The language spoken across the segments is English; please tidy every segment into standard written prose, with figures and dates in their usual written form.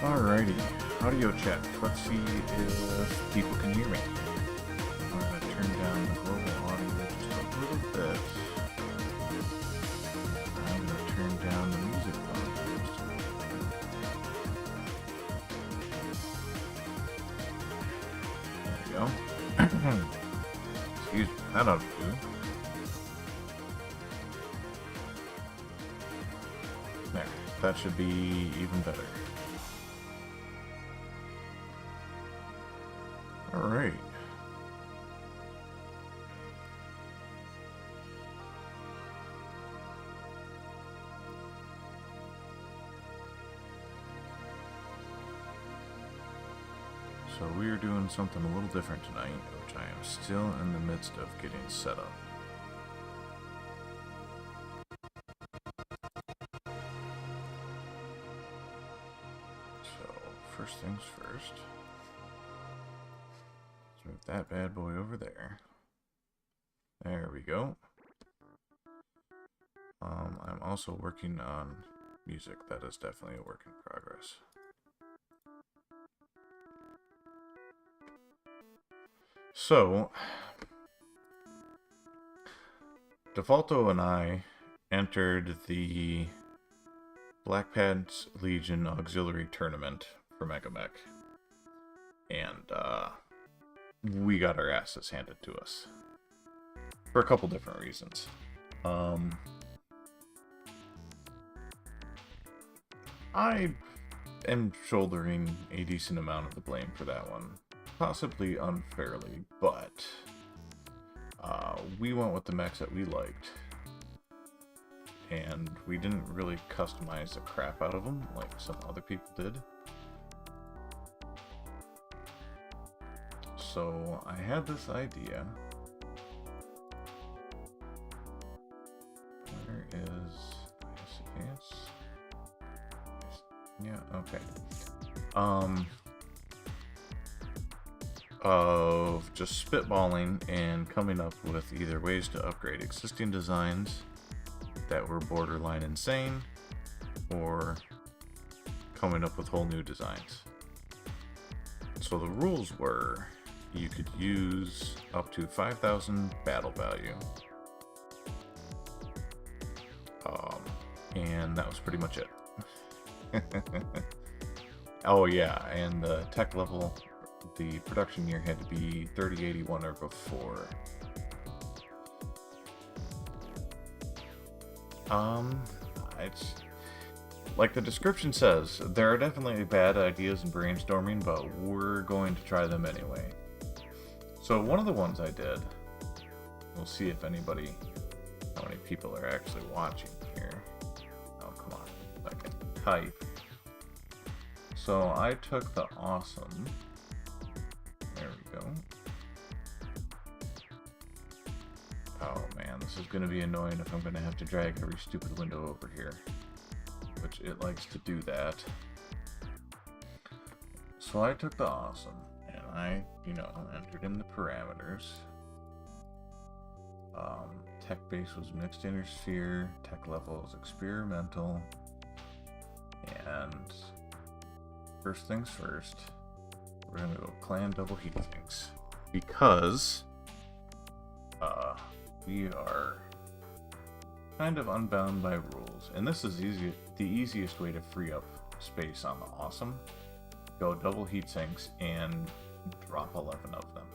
Alrighty, audio check. Let's see if people can hear me. I'm going to turn down the global audio just a little bit. I'm going to turn down the music volume just a little bit. There we go. Excuse me, that ought to do. There, that should be even better. Alright. So we are doing something a little different tonight, which I am still in the midst of getting set up. So, first things first. Move that bad boy over there. There we go. I'm also working on music. That is definitely a work in progress. So, Defaulto and I entered the Black Pants Legion Auxiliary Tournament for MegaMek. And, we got our asses handed to us for a couple different reasons. I am shouldering a decent amount of the blame for that one, possibly unfairly, but we went with the mechs that we liked, and we didn't really customize the crap out of them like some other people did. So I had this idea. Where is yes? Yeah, okay. Of just spitballing and coming up with either ways to upgrade existing designs that were borderline insane, or coming up with whole new designs. So the rules were, you could use up to 5,000 battle value. And that was pretty much it. Oh yeah, and the tech level, the production year had to be 3081 or before. It's like the description says, there are definitely bad ideas in brainstorming, but we're going to try them anyway. So one of the ones I did, we'll see if how many people are actually watching here. Oh, come on, I can type. So I took the awesome, there we go. Oh man, this is going to be annoying if I'm going to have to drag every stupid window over here, which it likes to do that. So I took the awesome, and I, entered in the parameters. Tech base was mixed inner sphere, tech level was experimental, and first things first, we're gonna go clan double heat sinks, because we are kind of unbound by rules, and this is the easiest way to free up space on the awesome. Go double heat sinks and drop 11 of them.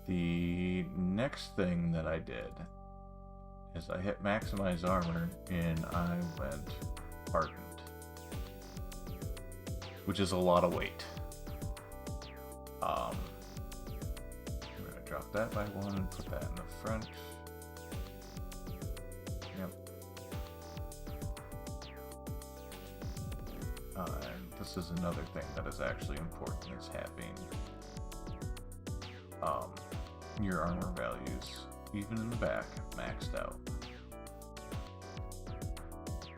The next thing that I did is I hit maximize armor and I went hardened, which is a lot of weight. I'm gonna drop that by 1 and put that in the front. Yep. And this is another thing that is actually important, is having your armor values, even in the back, maxed out.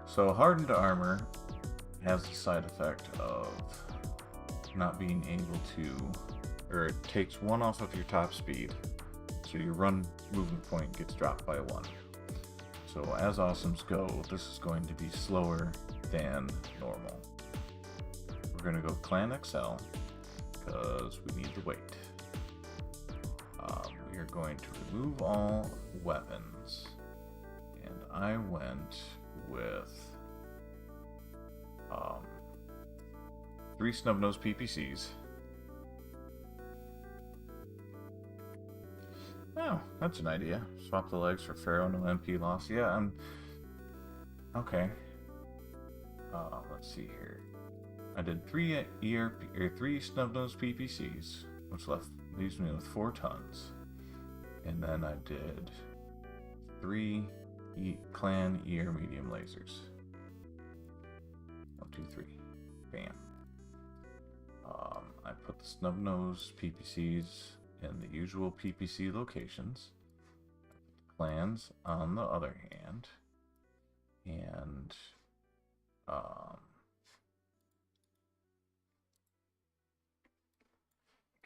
So hardened armor has the side effect of not being able to, or it takes 1 off of your top speed, so your run movement point gets dropped by 1. So as awesomes go, this is going to be slower than normal. going to go Clan XL because we need the weight. We are going to remove all weapons, and I went with 3 snub-nosed PPCs. Oh, that's an idea. Swap the legs for Pharaoh, no MP loss. Yeah, I'm... Okay. Let's see here. I did 3 snub-nosed PPCs, which leaves me with 4 tons. And then I did 3 clan ear medium lasers. 1, 2, 3. Bam. I put the snub-nosed PPCs in the usual PPC locations. Clans on the other hand. And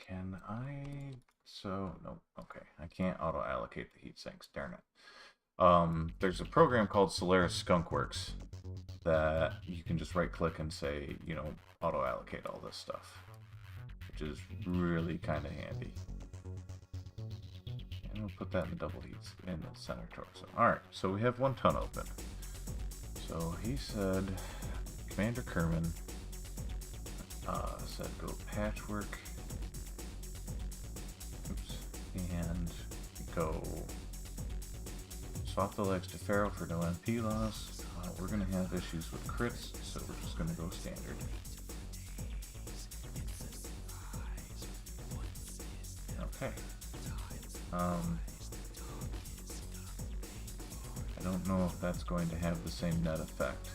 can I... So, no, okay. I can't auto-allocate the heat sinks, darn it. There's a program called Solaris Skunkworks that you can just right-click and say, you know, auto-allocate all this stuff, which is really kind of handy. And we'll put that in the double heats in the center torso. Alright, so we have 1 ton open. So he said, Commander Kerman said go patchwork. Oops. And go swap the legs to Pharaoh for no MP loss. We're going to have issues with crits, so we're just going to go standard. Okay. I don't know if that's going to have the same net effect.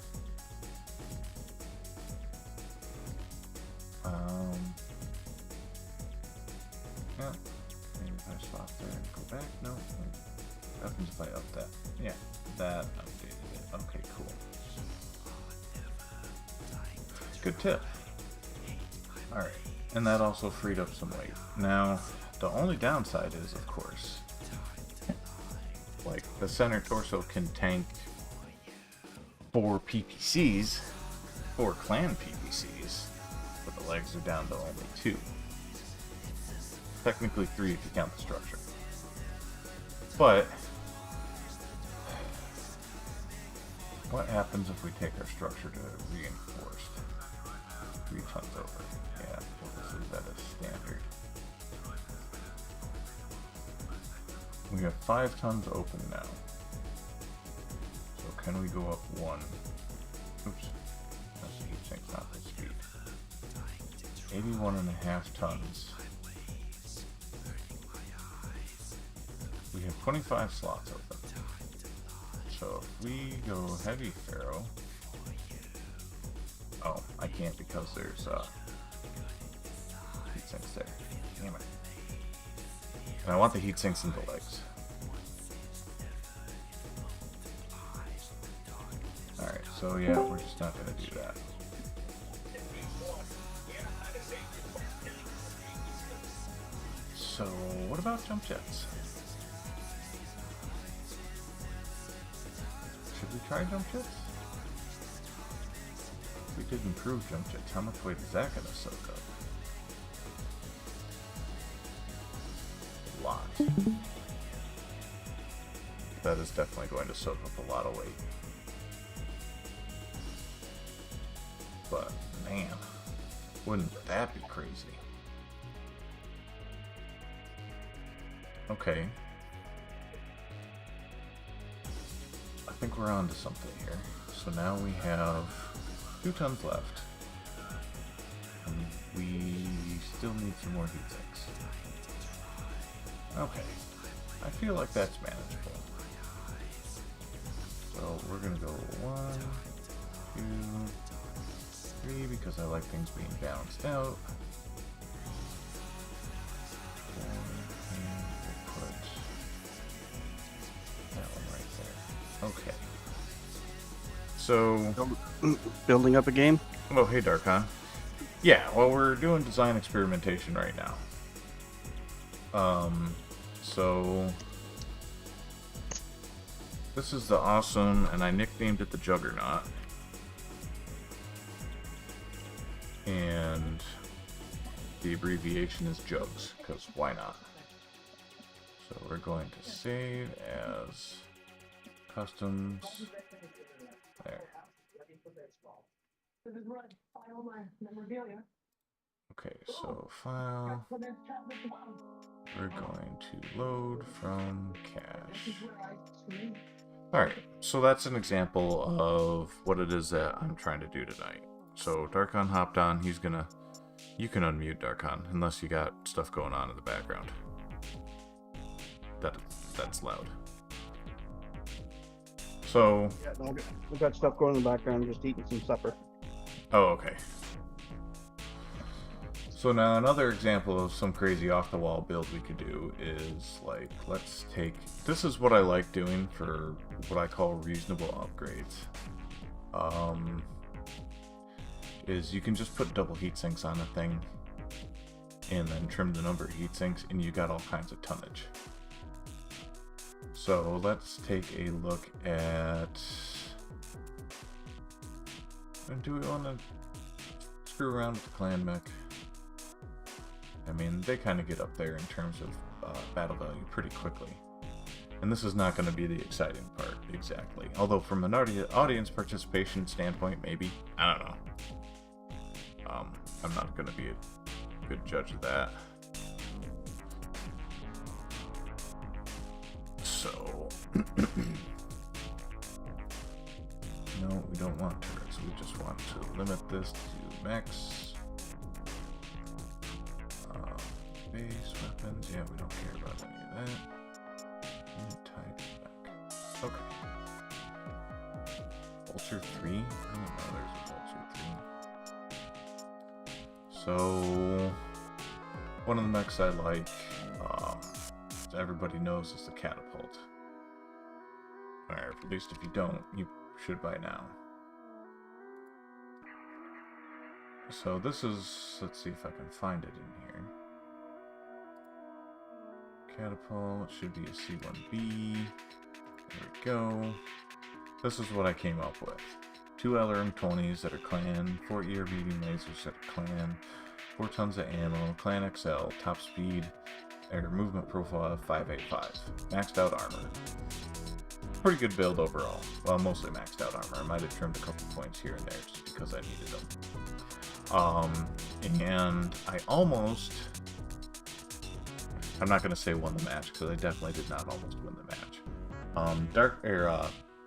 Yeah. Maybe if I swap there and go back. No. What happens if I up that? Yeah, that updated it. Okay, cool. Good tip. Alright. And that also freed up some weight. Now, the only downside is, of course, like, the center torso can tank 4 PPCs, 4 clan PPCs, but the legs are down to only 2. Technically 3 if you count the structure. But what happens if we take our structure to reinforced? 3 tons over. Yeah, we'll just leave that as standard. We have 5 tons open now. So can we go up 1? Oops. That's the heat sink, not the speed. 81.5 tons. We have 25 slots open. So if we go heavy Pharaoh... Oh, I can't because there's heat sinks there. Damn it. And I want the heat sinks in the legs. Alright, so yeah, we're just not going to do that. So, what about jump jets? Should we try jump jets? If we did improve jump jets, how much weight is that going to soak up? A lot. That is definitely going to soak up a lot of weight. But, man, wouldn't that be crazy? Okay. I think we're on to something here. So now we have 2 tons left. And we still need some more heat sinks. Okay. I feel like that's manageable. So we're gonna go 1, 2, 3 because I like things being balanced out. Okay. So... Building up a game? Oh, hey, Darkon. Yeah, well, we're doing design experimentation right now. So... This is the awesome, and I nicknamed it the Juggernaut. And the abbreviation is jugs, because why not? So we're going to save as customs. There. Okay, so file. We're going to load from cache. Alright, so that's an example of what it is that I'm trying to do tonight. So Darkon hopped on, he's gonna... You can unmute Darkon, unless you got stuff going on in the background. That's loud. So... Yeah, no, I've got stuff going in the background, just eating some supper. Oh, okay. So now another example of some crazy off-the-wall build we could do is, like, let's take... This is what I like doing for what I call reasonable upgrades. Is you can just put double heat sinks on a thing and then trim the number of heat sinks and you got all kinds of tonnage. So let's take a look at... And do we want to screw around with the clan mech? I mean, they kind of get up there in terms of battle value pretty quickly. And this is not going to be the exciting part, exactly. Although from an audience participation standpoint, maybe. I don't know. I'm not going to be a good judge of that. So... No, we don't want turrets. We just want to limit this to max. Base weapons, yeah, we don't care about any of that. And type back. Okay. Vulture 3? I didn't know there's a Vulture 3. So, one of the mechs I like, everybody knows, is the catapult. Or at least if you don't, you should by now. So this is, let's see if I can find it in here. Catapult should be a C1B. There we go. This is what I came up with. 2 LRM-20s that are clan, 4 ER beating lasers that are clan, 4 tons of ammo, clan XL, top speed, air movement profile of 585. Maxed out armor. Pretty good build overall. Well, mostly maxed out armor. I might have trimmed a couple points here and there just because I needed them. And I almost... I'm not going to say won the match, because I definitely did not almost win the match.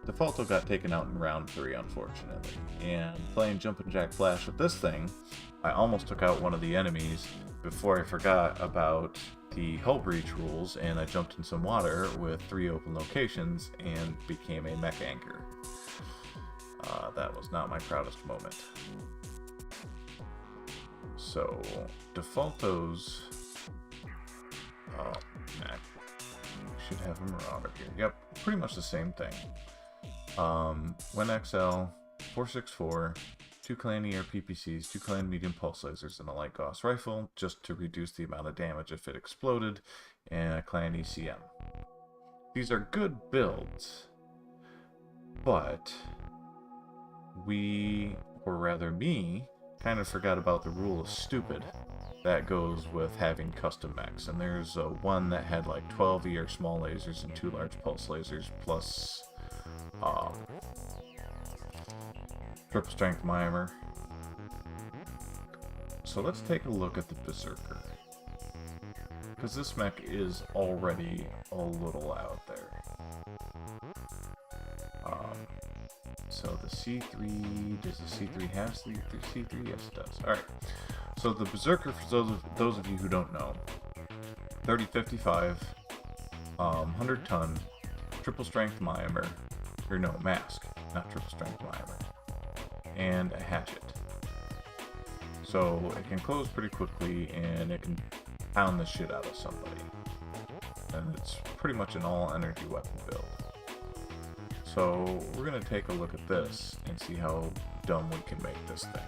Defaulto got taken out in round 3, unfortunately. And playing Jumpin' Jack Flash with this thing, I almost took out one of the enemies before I forgot about the hull breach rules, and I jumped in some water with 3 open locations and became a mech anchor. That was not my proudest moment. So, Defaulto's... should have a Marauder here. Yep, pretty much the same thing. When XL, 464, 2 clan ER PPCs, 2 clan medium pulse lasers, and a light Gauss rifle, just to reduce the amount of damage if it exploded, and a clan ECM. These are good builds, but we, or rather me, kind of forgot about the rule of stupid that goes with having custom mechs. And there's one that had like 12 ER small lasers and 2 large pulse lasers, plus triple strength mimer. So let's take a look at the Berserker, because this mech is already a little out there. So the C3, does the C3 have C3? Yes, it does. Alright, so the Berserker, for those of you who don't know, 3055, 100 ton, triple strength mimer, or no, mask, not triple strength mimer, and a hatchet. So it can close pretty quickly, and it can pound the shit out of somebody. And it's pretty much an all-energy weapon build. So we're going to take a look at this and see how dumb we can make this thing.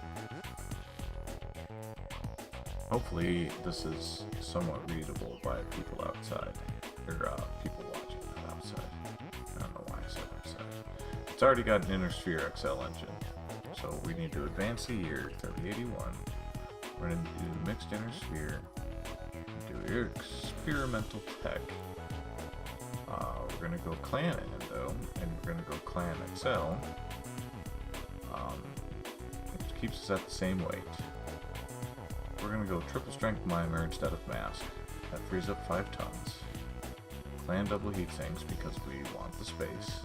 Hopefully this is somewhat readable by people outside, or people watching outside. I don't know why I said outside. It's already got an Inner Sphere XL engine, so we need to advance the year 3081 We're going to do mixed inner sphere. Do experimental tech. We're going to go clan Endo, and we're going to go clan XL. It keeps us at the same weight. We're going to go triple strength mimer instead of mask. That frees up 5 tons. Clan double heat sinks because we want the space.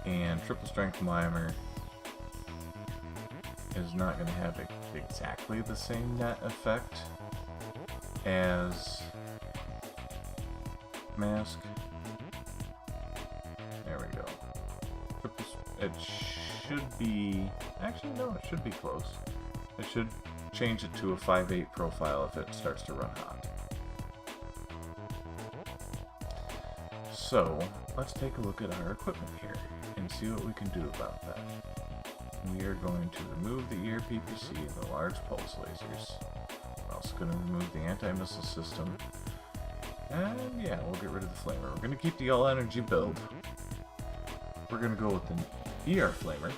And triple strength mimer is not going to have exactly the same net effect as mask. There we go. It should be... Actually, no, it should be close. It should change it to a 5/8 profile if it starts to run hot. So, let's take a look at our equipment here and see what we can do about that. We are going to remove the ERPPC and the large pulse lasers. We're also going to remove the anti-missile system. And yeah, we'll get rid of the flamer. We're going to keep the all-energy build. We're going to go with an ER flamer.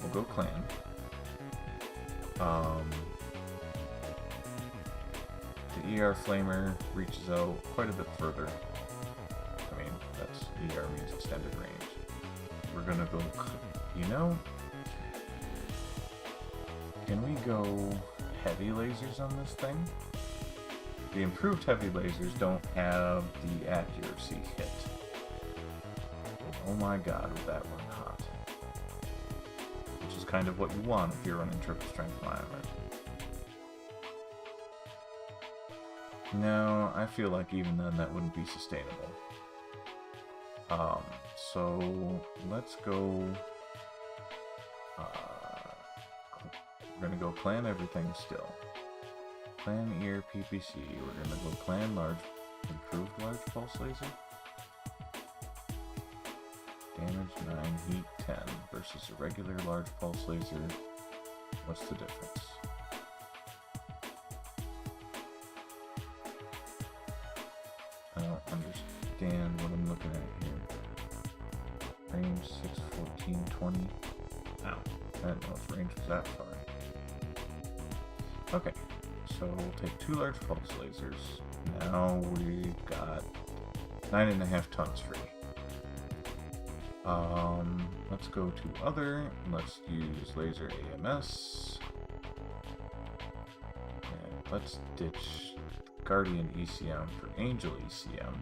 We'll go clan. The ER flamer reaches out quite a bit further. I mean, that's ER means extended range. We're going to go... You know, can we go heavy lasers on this thing? The improved heavy lasers don't have the accuracy hit. Oh my god, would that run hot. Which is kind of what you want if you're running triple strength mimer. No, I feel like even then that wouldn't be sustainable. So let's go... we're going to go clan everything still. Clan ear PPC. We're going to go clan large, improved large pulse laser. Damage 9, heat 10 versus a regular large pulse laser. What's the difference? I don't understand what I'm looking at here. Range 6, 14, 20. Ow. I didn't know if range was that far. Okay, so we'll take 2 large pulse lasers. Now we've got 9.5 tons free. Let's go to other. Let's use laser AMS. And let's ditch Guardian ECM for Angel ECM.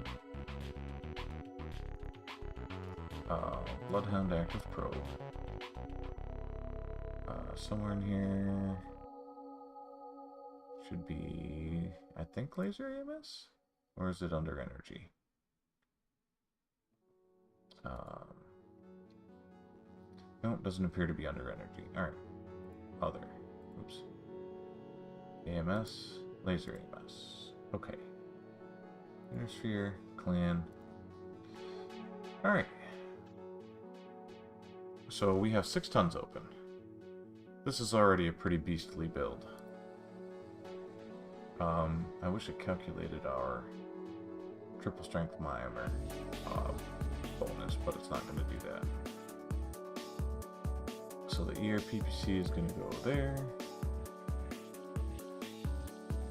Bloodhound active probe. Somewhere in here should be, I think, laser AMS? Or is it under energy? No, it doesn't appear to be under energy. Alright. Other. Oops. AMS, laser AMS. Okay. Inner sphere, clan. Alright. So we have 6 tons open. This is already a pretty beastly build. I wish it calculated our triple strength mimer bonus, but it's not going to do that. So the ERPPC is going to go there.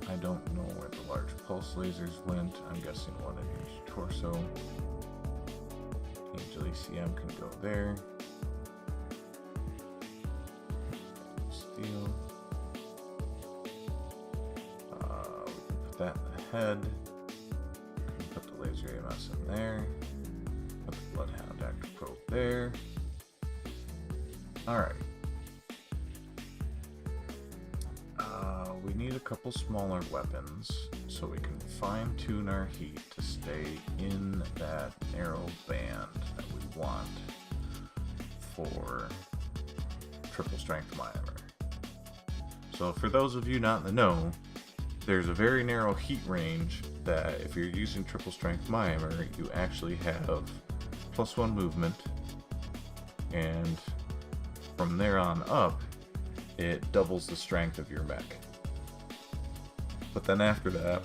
I don't know where the large pulse lasers went. I'm guessing one in each torso. Angel ECM can go there. Steel. We can put that in the head. We can put the laser AMS in there. Put the Bloodhound active probe there. Alright. We need a couple smaller weapons so we can fine-tune our heat to stay in that narrow band that we want for triple strength mimer. So for those of you not in the know, there's a very narrow heat range that if you're using triple strength mimer, you actually have +1 movement, and from there on up, it doubles the strength of your mech. But then after that,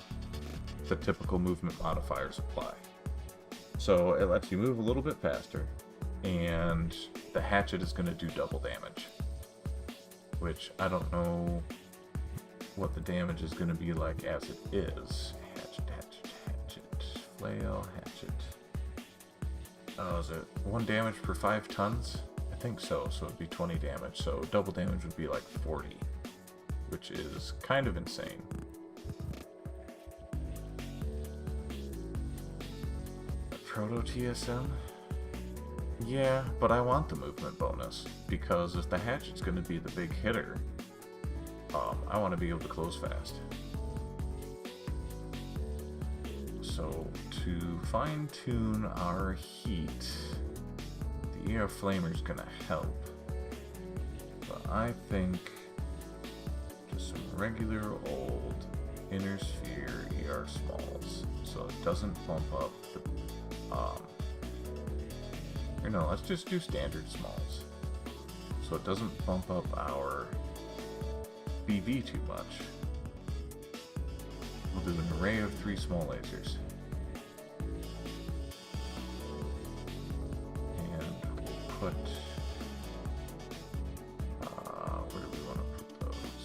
the typical movement modifiers apply. So it lets you move a little bit faster, and the hatchet is going to do double damage. Which I don't know what the damage is going to be like as it is. Hatchet, hatchet, hatchet, flail, hatchet. Oh, is it 1 damage per 5 tons? I think so, so it'd be 20 damage. So double damage would be like 40, which is kind of insane. Proto TSM? Yeah, but I want the movement bonus, because if the hatchet's going to be the big hitter, I want to be able to close fast. So, to fine-tune our heat, the ER Flamer's going to help. But I think just some regular old inner sphere ER Smalls, so it doesn't bump up the or no, let's just do standard smalls, so it doesn't bump up our BV too much. We'll do an array of 3 small lasers. And we'll put... where do we want to put those?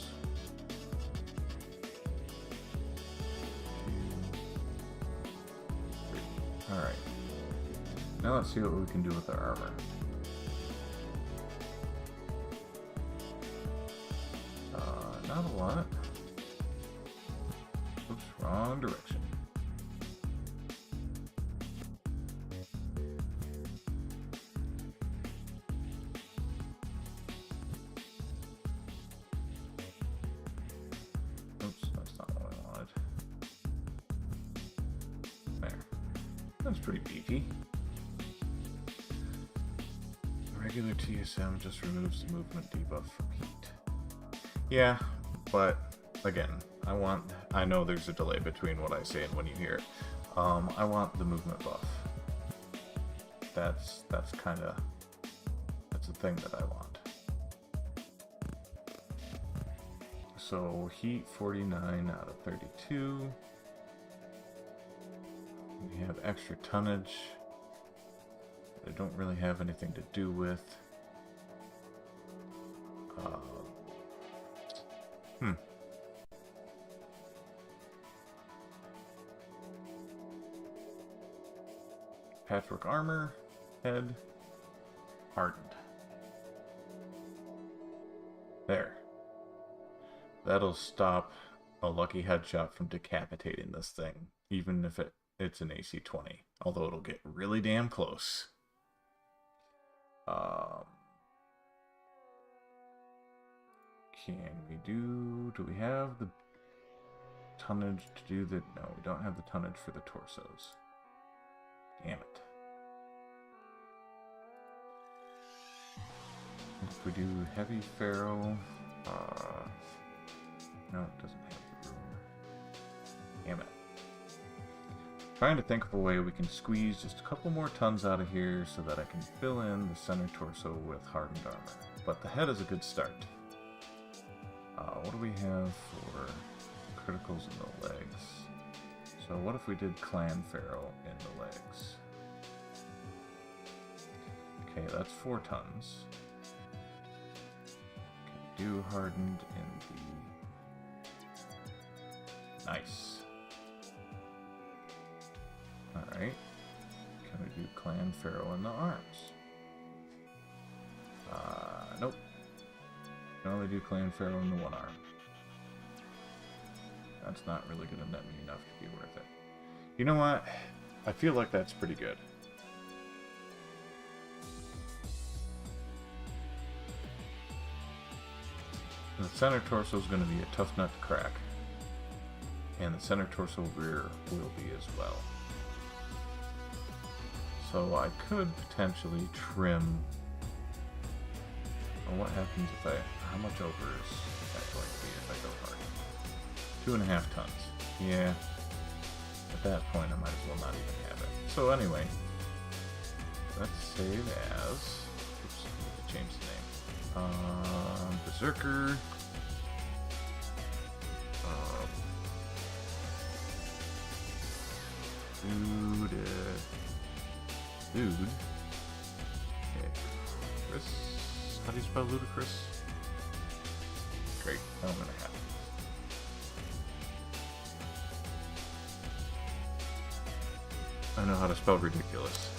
Alright. Now let's see what we can do with our armor. Not a lot. Oops, wrong direction. Oops, that's not what I wanted. There. That's pretty beefy. Regular TSM just removes the movement debuff from heat. Yeah, but again, I know there's a delay between what I say and when you hear it. I want the movement buff. That's the thing that I want. So heat 49 out of 32. We have extra tonnage. I don't really have anything to do with. Patchwork armor, head, hardened. There. That'll stop a lucky headshot from decapitating this thing, even if it's an AC 20, although it'll get really damn close. Can we do we have the tonnage to do the, no, we don't have the tonnage for the torsos. Damn it. If we do heavy ferro, no, it doesn't have the room. Damn it. Trying to think of a way we can squeeze just a couple more tons out of here so that I can fill in the center torso with hardened armor. But the head is a good start. What do we have for criticals in the legs? So what if we did clan ferro in the legs? Okay, that's 4 tons. Okay, do hardened in the... Nice. Alright. Can we do clan ferro in the arms? Nope. Can only do clan ferro in the one arm. That's not really going to net me enough to be worth it. You know what? I feel like that's pretty good. The center torso is going to be a tough nut to crack. And the center torso rear will be as well. So I could potentially trim... Well, what happens if how much over is that going to be if I go hard? 2.5 tons. Yeah. At that point, I might as well not even have it. So anyway, let's save as... Oops, I need to change the name. Berserker. Dude. Okay. Chris. How do you spell ludicrous? Great, now I'm gonna have it. I know how to spell ridiculous.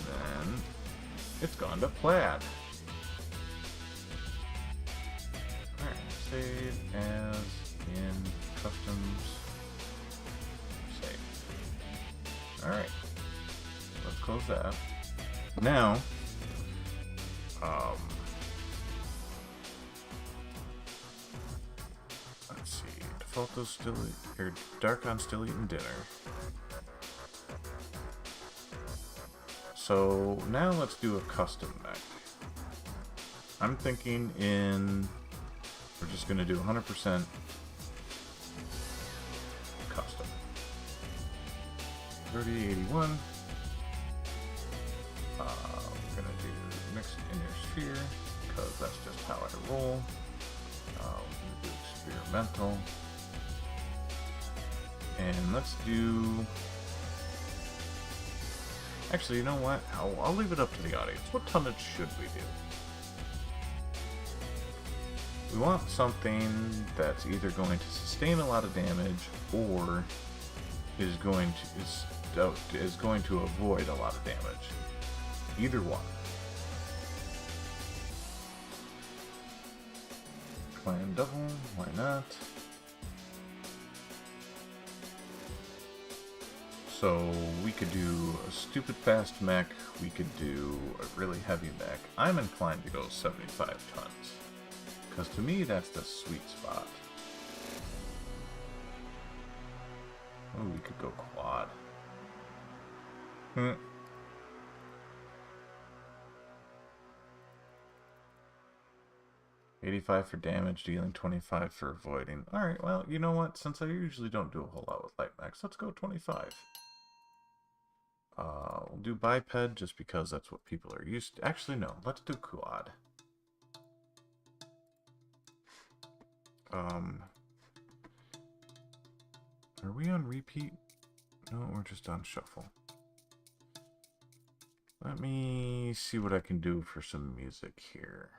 Then it's gone to plaid. Alright, save as in customs. Save. Alright. Let's close that. Now, let's see. Default is still or dark on still eating dinner. So now let's do a custom mech. I'm thinking we're just gonna do 100% custom. 3081. We're gonna do mixed inner sphere because that's just how I roll. We're gonna do experimental, and let's do. Actually, you know what? I'll leave it up to the audience. What tonnage should we do? We want something that's either going to sustain a lot of damage or is going to avoid a lot of damage. Either one. Clan double, why not? So we could do a stupid fast mech, we could do a really heavy mech. I'm inclined to go 75 tons, because to me that's the sweet spot. Oh, we could go quad. 85 for damage, dealing 25 for avoiding. Alright, well, you know what? Since I usually don't do a whole lot with light mechs, let's go 25. We'll do biped just because that's what people are used to. Actually, no. Let's do quad. Are we on repeat? No, we're just on shuffle. Let me see what I can do for some music here.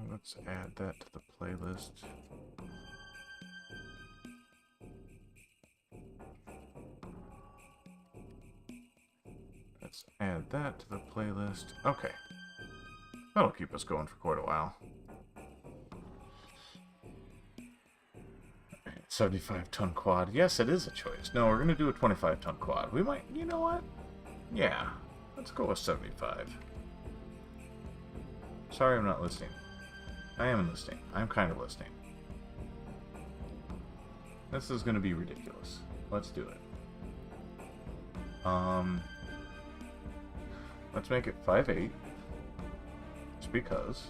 Let's add that to the playlist. Let's add that to the playlist. Okay. That'll keep us going for quite a while. 75-ton quad. Yes, it is a choice. No, we're going to do a 25-ton quad. We might, you know what? Yeah, let's go with 75. Sorry I'm not listening. I am listening. I'm kind of listening. This is going to be ridiculous. Let's do it. Let's make it 5'8". Just because.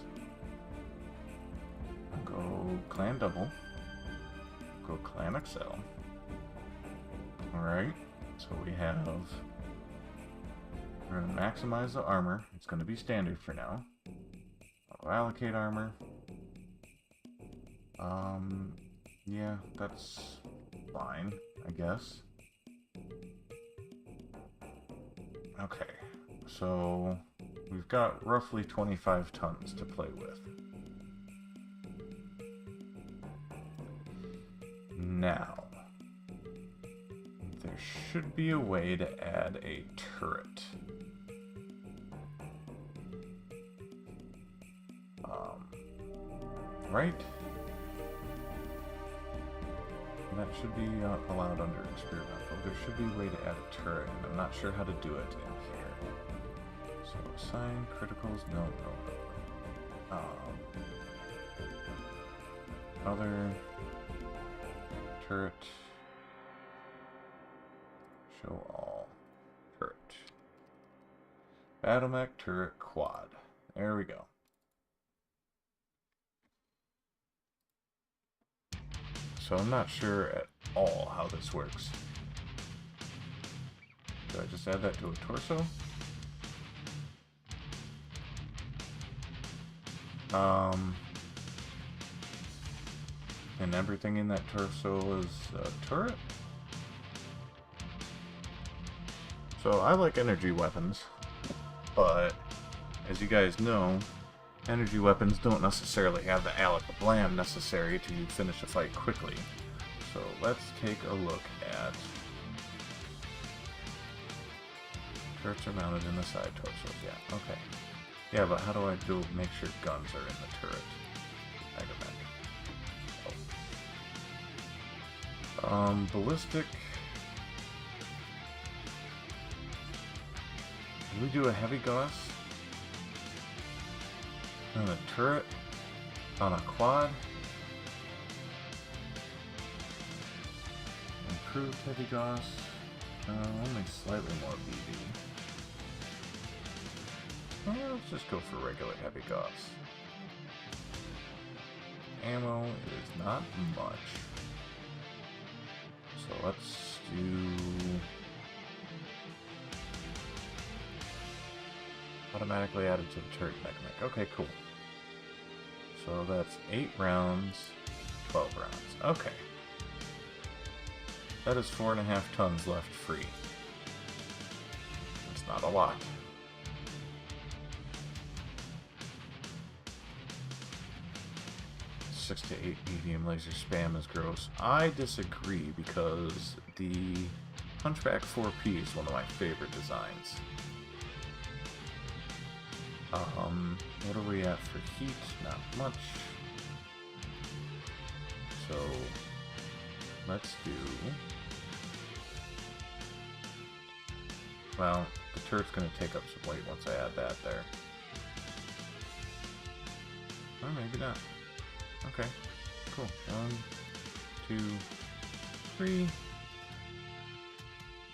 Go clan double. Go clan XL. Alright. So we have... We're going to maximize the armor. It's going to be standard for now. I'll allocate armor. Yeah, that's fine, I guess. Okay, so we've got roughly 25 tons to play with. Now, there should be a way to add a turret. Right? That should be allowed under experimental. There should be a way to add a turret, and I'm not sure how to do it in here. So assign criticals, no. Other turret, show all turret. BattleTech turret quad. There we go. So I'm not sure at all how this works. Do I just add that to a torso? And everything in that torso is a turret? So I like energy weapons, but as you guys know, energy weapons don't necessarily have the alak-blam necessary to finish a fight quickly. So let's take a look at turrets are mounted in the side torsos. Yeah, okay. Yeah, but how do I make sure guns are in the turret? MegaMek. Oh. Ballistic. Did we do a heavy gauss? On a turret? On a quad? Improved heavy gauss? Only slightly more BB. Well, let's just go for regular heavy gauss. Ammo is not much. So let's do automatically added to the turret MegaMek. Okay, cool. So that's 8 rounds, 12 rounds. Okay. That is 4.5 tons left free. It's not a lot. 6 to 8 medium laser spam is gross. I disagree because the Hunchback 4P is one of my favorite designs. What are we at for heat? Not much. So let's do. Well, the turret's going to take up some weight once I add that there. Or maybe not. Okay, cool. 1, 2, 3.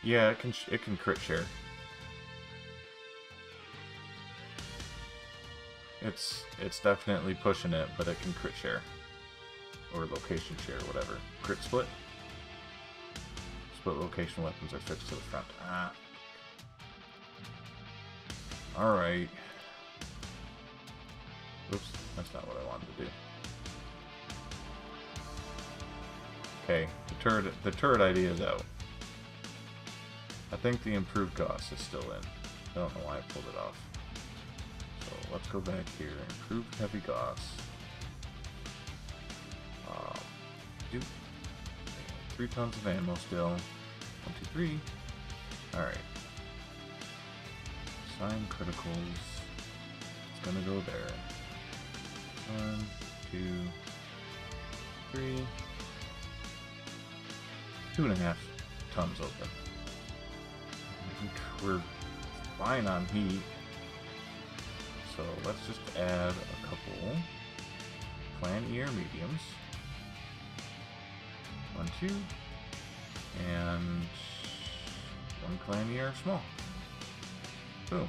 Yeah, it can crit share. It's definitely pushing it, but it can crit share. Or location share, whatever. Crit split? Split location weapons are fixed to the front. Ah. Alright. Oops, that's not what I wanted to do. Okay, the turret idea is out. I think the improved gauss is still in. I don't know why I pulled it off. So let's go back here. Improved heavy gauss. Do 3 tons of ammo still. 1, 2, 3. Alright. Assign criticals. It's gonna go there. 1, 2, 3. 2.5 tons open. We're fine on heat. So let's just add a couple clan ear mediums. 1, 2. And 1 clan ear small. Boom.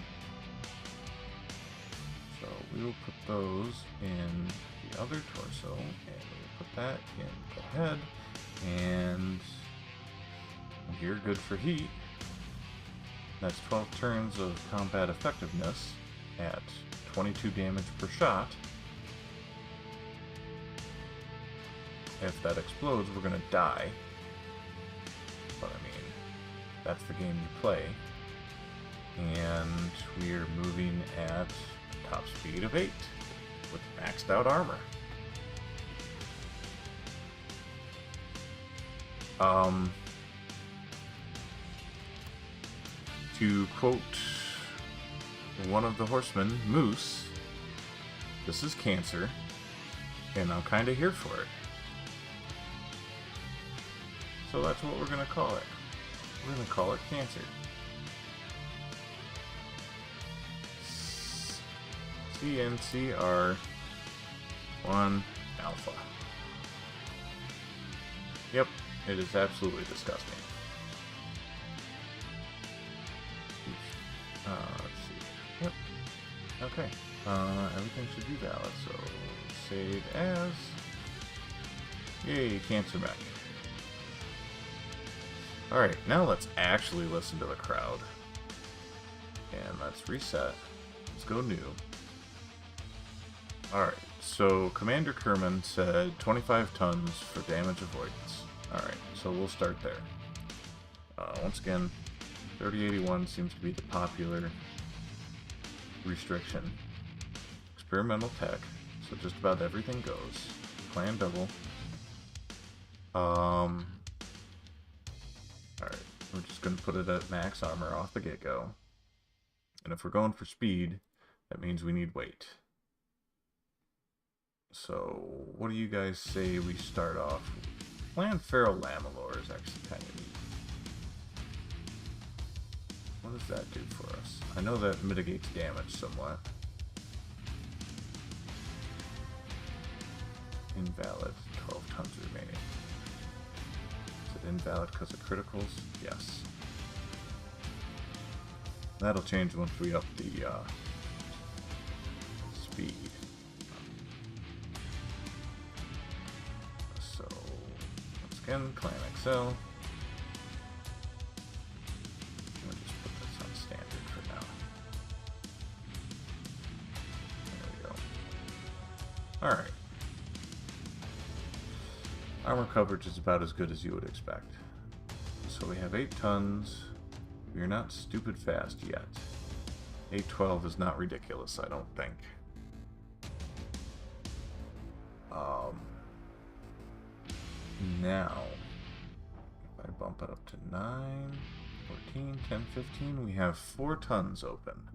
So we will put those in the other torso, and we'll put that in the head, and you're good for heat. That's 12 turns of combat effectiveness at 22 damage per shot. If that explodes, we're gonna die. But I mean, that's the game you play. And we're moving at top speed of 8 with maxed out armor. To quote one of the horsemen, Moose, this is cancer, and I'm kinda here for it. So that's what we're gonna call it. We're gonna call it cancer. CNCR1 alpha. Yep, it is absolutely disgusting. Let's see. Yep. Okay. Everything should be valid, so save as. Yay, cancer mech. Alright, now let's actually listen to the crowd. And let's reset. Let's go new. Alright, so Commander Kerman said 25 tons for damage avoidance. Alright, so we'll start there. Once again, 3081 seems to be the popular restriction. Experimental tech, so just about everything goes. Clan double. Alright, we're just going to put it at max armor off the get-go. And if we're going for speed, that means we need weight. So, what do you guys say we start off? Clan Feral Lamelore is actually kind of neat. What does that do for us? I know that mitigates damage somewhat. Invalid, 12 tons remaining. Is it invalid because of criticals? Yes. That'll change once we up the speed. So, once again, Clan XL. We'll just put this on standard for now. There we go. Alright. Armor coverage is about as good as you would expect. So we have 8 tons. We're not stupid fast yet. 812 is not ridiculous, I don't think. Now, if I bump it up to 9, 14, 10, 15, we have 4 tons open.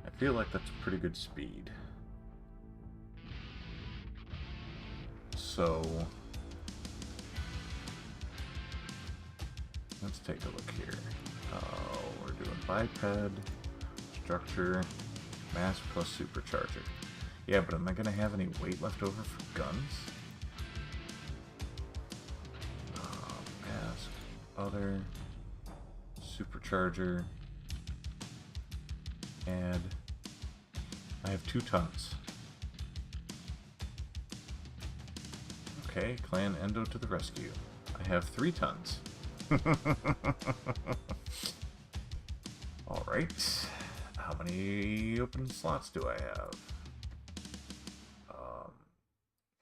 I feel like that's pretty good speed. So, let's take a look here. We're doing biped, structure, mass plus supercharger. Yeah, but am I going to have any weight left over for guns? Mask, other, supercharger, and I have 2 tons. Okay, Clan Endo to the rescue. I have 3 tons. Alright. How many open slots do I have?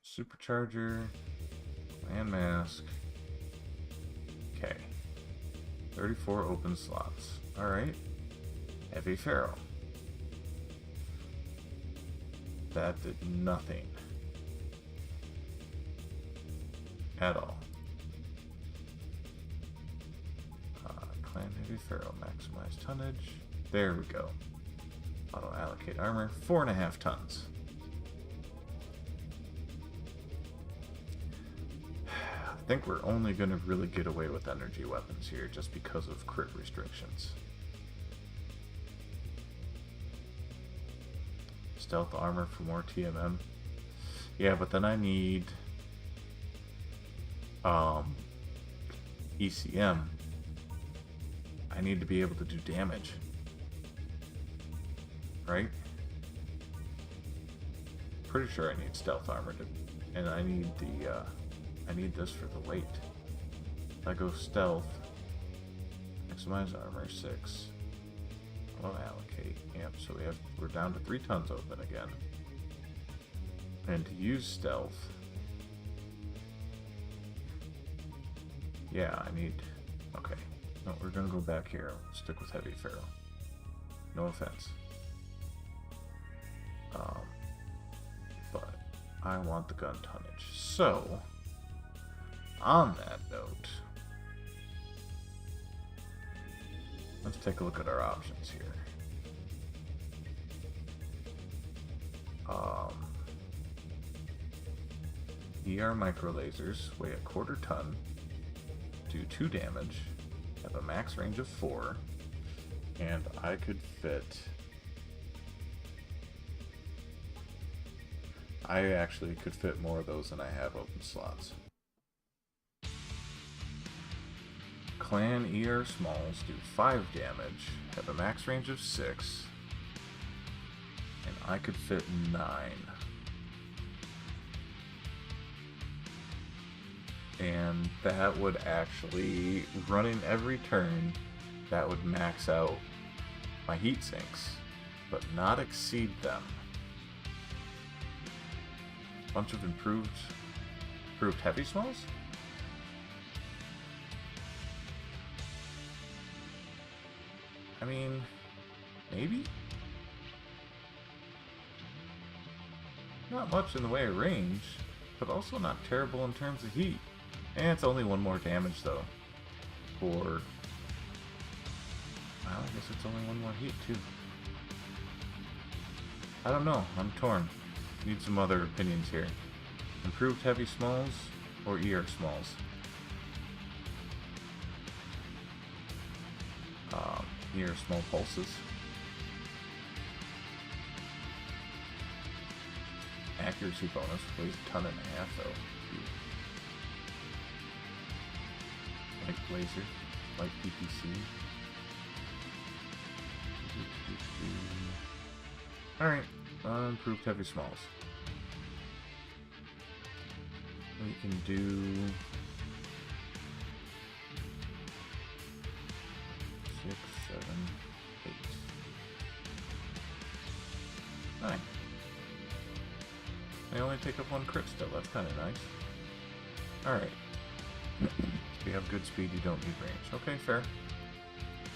Supercharger. Clan Mask. Okay. 34 open slots. Alright. Heavy Feral. That did nothing. At all. Clan Heavy Feral, maximize tonnage. There we go. Auto allocate armor, 4.5 tons. I think we're only going to really get away with energy weapons here just because of crit restrictions. Stealth armor for more TMM. Yeah, but then I need ECM. I need to be able to do damage, right? Pretty sure I need stealth armor to, and I need the I need this for the weight. If I go stealth, maximize armor 6. I'll allocate. Yep. So we're down to 3 tons open again. And to use stealth, yeah, I need. Okay. No, we're gonna go back here. Stick with Heavy Feral. No offense. But I want the gun tonnage. So, on that note, let's take a look at our options here. ER micro lasers weigh 1/4 ton, do 2 damage, have a max range of 4, and I could fit. I actually could fit more of those than I have open slots. Clan ER smalls do 5 damage, have a max range of 6, and I could fit 9. And that would actually, running every turn, that would max out my heat sinks, but not exceed them. Bunch of improved heavy smalls? I mean, maybe? Not much in the way of range, but also not terrible in terms of heat. And it's only one more damage though. For... well, I guess it's only one more heat too. I don't know, I'm torn. Need some other opinions here. Improved heavy smalls or ER smalls? ER small pulses. Accuracy bonus, weighs a ton and a half though. Light laser, light PPC. Alright, improved heavy smalls. We can do 6, 7, 8, 9. They only take up 1 crit still, that's kind of nice. Alright. If you have good speed, you don't need range. Okay, fair.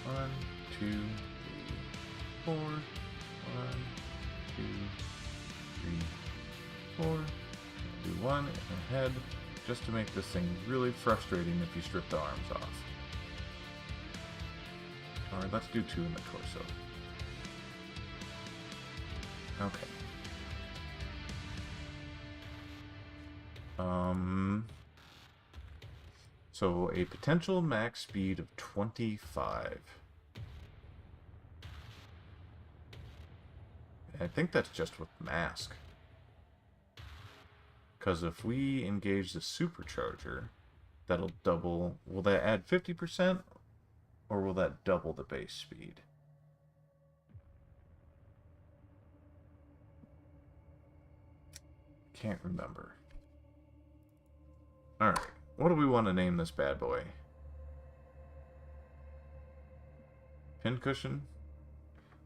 1, 2, 3, 4. 1, 2, 3, 4. Do 1 in the head, just to make this thing really frustrating if you strip the arms off. Alright, let's do 2 in the torso. Okay. So a potential max speed of 25. I think that's just with mask. Because if we engage the supercharger, that'll double. Will that add 50%? Or will that double the base speed? Can't remember. Alright, what do we want to name this bad boy? Pincushion?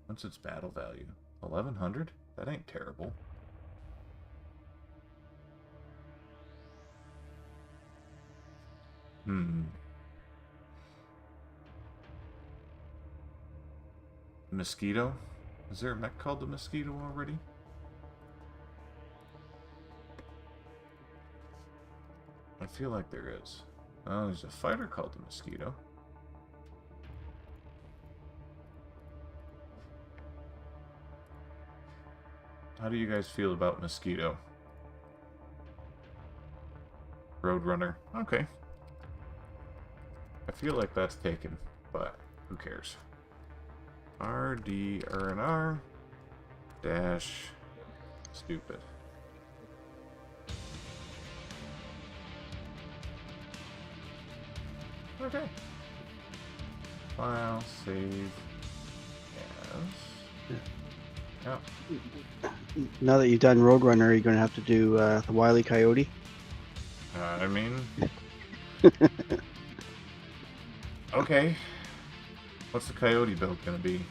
What's its battle value? 1100? That ain't terrible. Mosquito? Is there a mech called the Mosquito already? I feel like there is. Oh, there's a fighter called the Mosquito. How do you guys feel about Mosquito? Roadrunner. Okay. I feel like that's taken, but who cares? RDRNR dash stupid. Okay. File, save, as. Yep. Now that you've done Roadrunner, you're going to have to do the Wile E. Coyote. I mean... okay. What's the Coyote build going to be?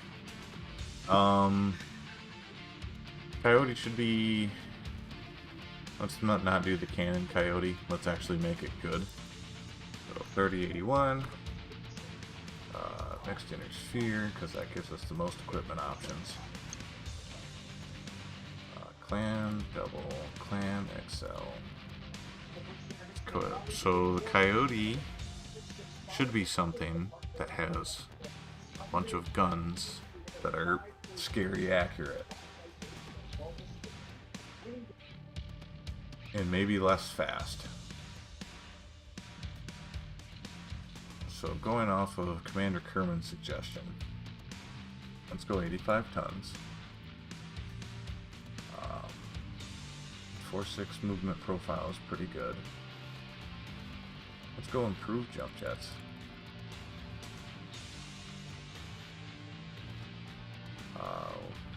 Coyote should be... let's not do the cannon Coyote. Let's actually make it good. So 3081. Next inner sphere, because that gives us the most equipment options. Clan, double, clan, XL. So the Coyote should be something that has a bunch of guns that are scary accurate. And maybe less fast. So going off of Commander Kerman's suggestion, let's go 85 tons. 4-6 movement profile is pretty good. Let's go improve jump jets.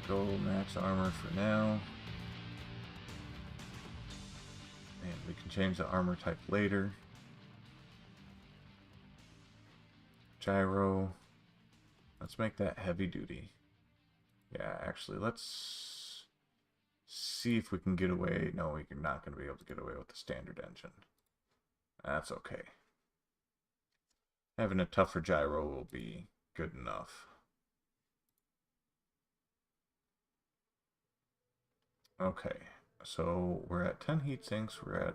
Go max armor for now. And we can change the armor type later. gyro. Let's make that heavy duty. Yeah, actually, let's see if we can get away. No, we're not going to be able to get away with the standard engine. That's okay. Having a tougher gyro will be good enough. Okay, so we're at 10 heat sinks. We're at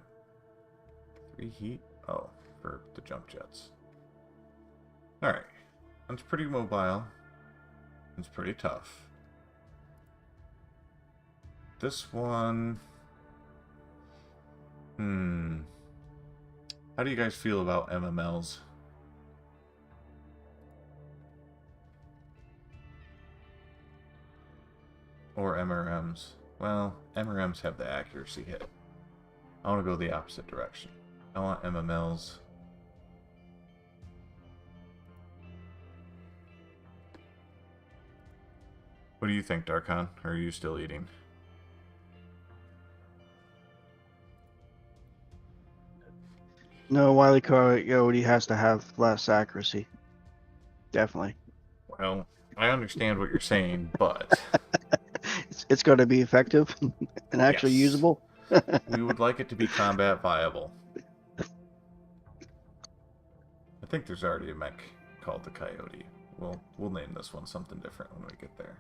3 heat. Oh, for the jump jets. Alright, that's pretty mobile. It's pretty tough. This one... How do you guys feel about MMLs? Or MRMs? Well, MRMs have the accuracy hit. I want to go the opposite direction. I want MMLs. What do you think, Darkon? Or are you still eating? No, Wile E. Coyote has to have less accuracy. Definitely. Well, I understand what you're saying, but... It's going to be effective and actually Yes. usable. We would like it to be combat viable. I think there's already a mech called the Coyote. We'll name this one something different when we get there.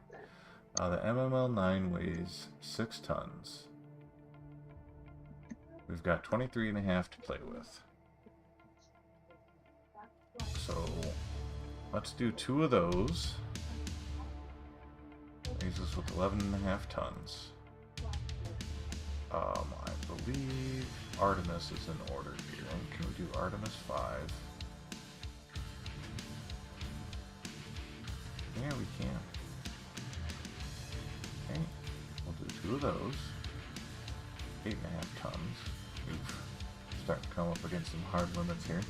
The MML-9 weighs 6 tons. We've got 23.5 to play with. So, let's do 2 of those. Leaves us with 11.5 tons. I believe Artemis is in order here. Can we do Artemis 5? Yeah, we can. Okay, we'll do 2 of those. 8.5 tons. Oof. Starting to come up against some hard limits here.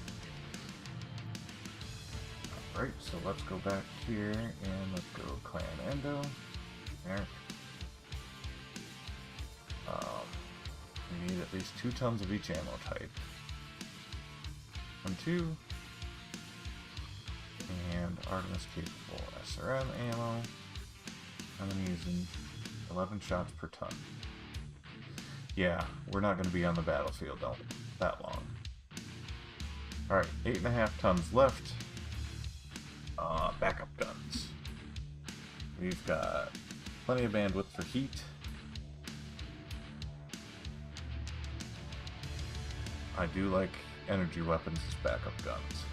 Alright, so let's go back here and let's go Clan Endo. There. We need at least 2 tons of each ammo type. 1, 2. And Artemis capable SRM ammo. I'm using 11 shots per ton. Yeah, we're not going to be on the battlefield that long. Alright, 8.5 tons left. Backup guns. We've got plenty of bandwidth for heat. I do like energy weapons as backup guns.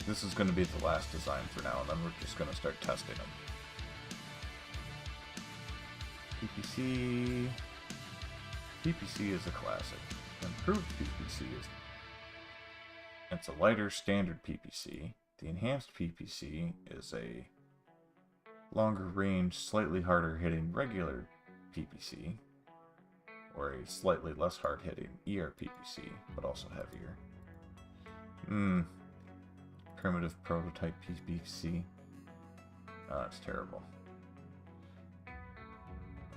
This is going to be the last design for now, and then we're just going to start testing them. PPC. PPC is a classic. Improved PPC is... It's a lighter standard PPC. The enhanced PPC is a longer range, slightly harder hitting regular PPC. Or a slightly less hard hitting ERPPC, but also heavier. Primitive prototype PPC. Oh, that's terrible.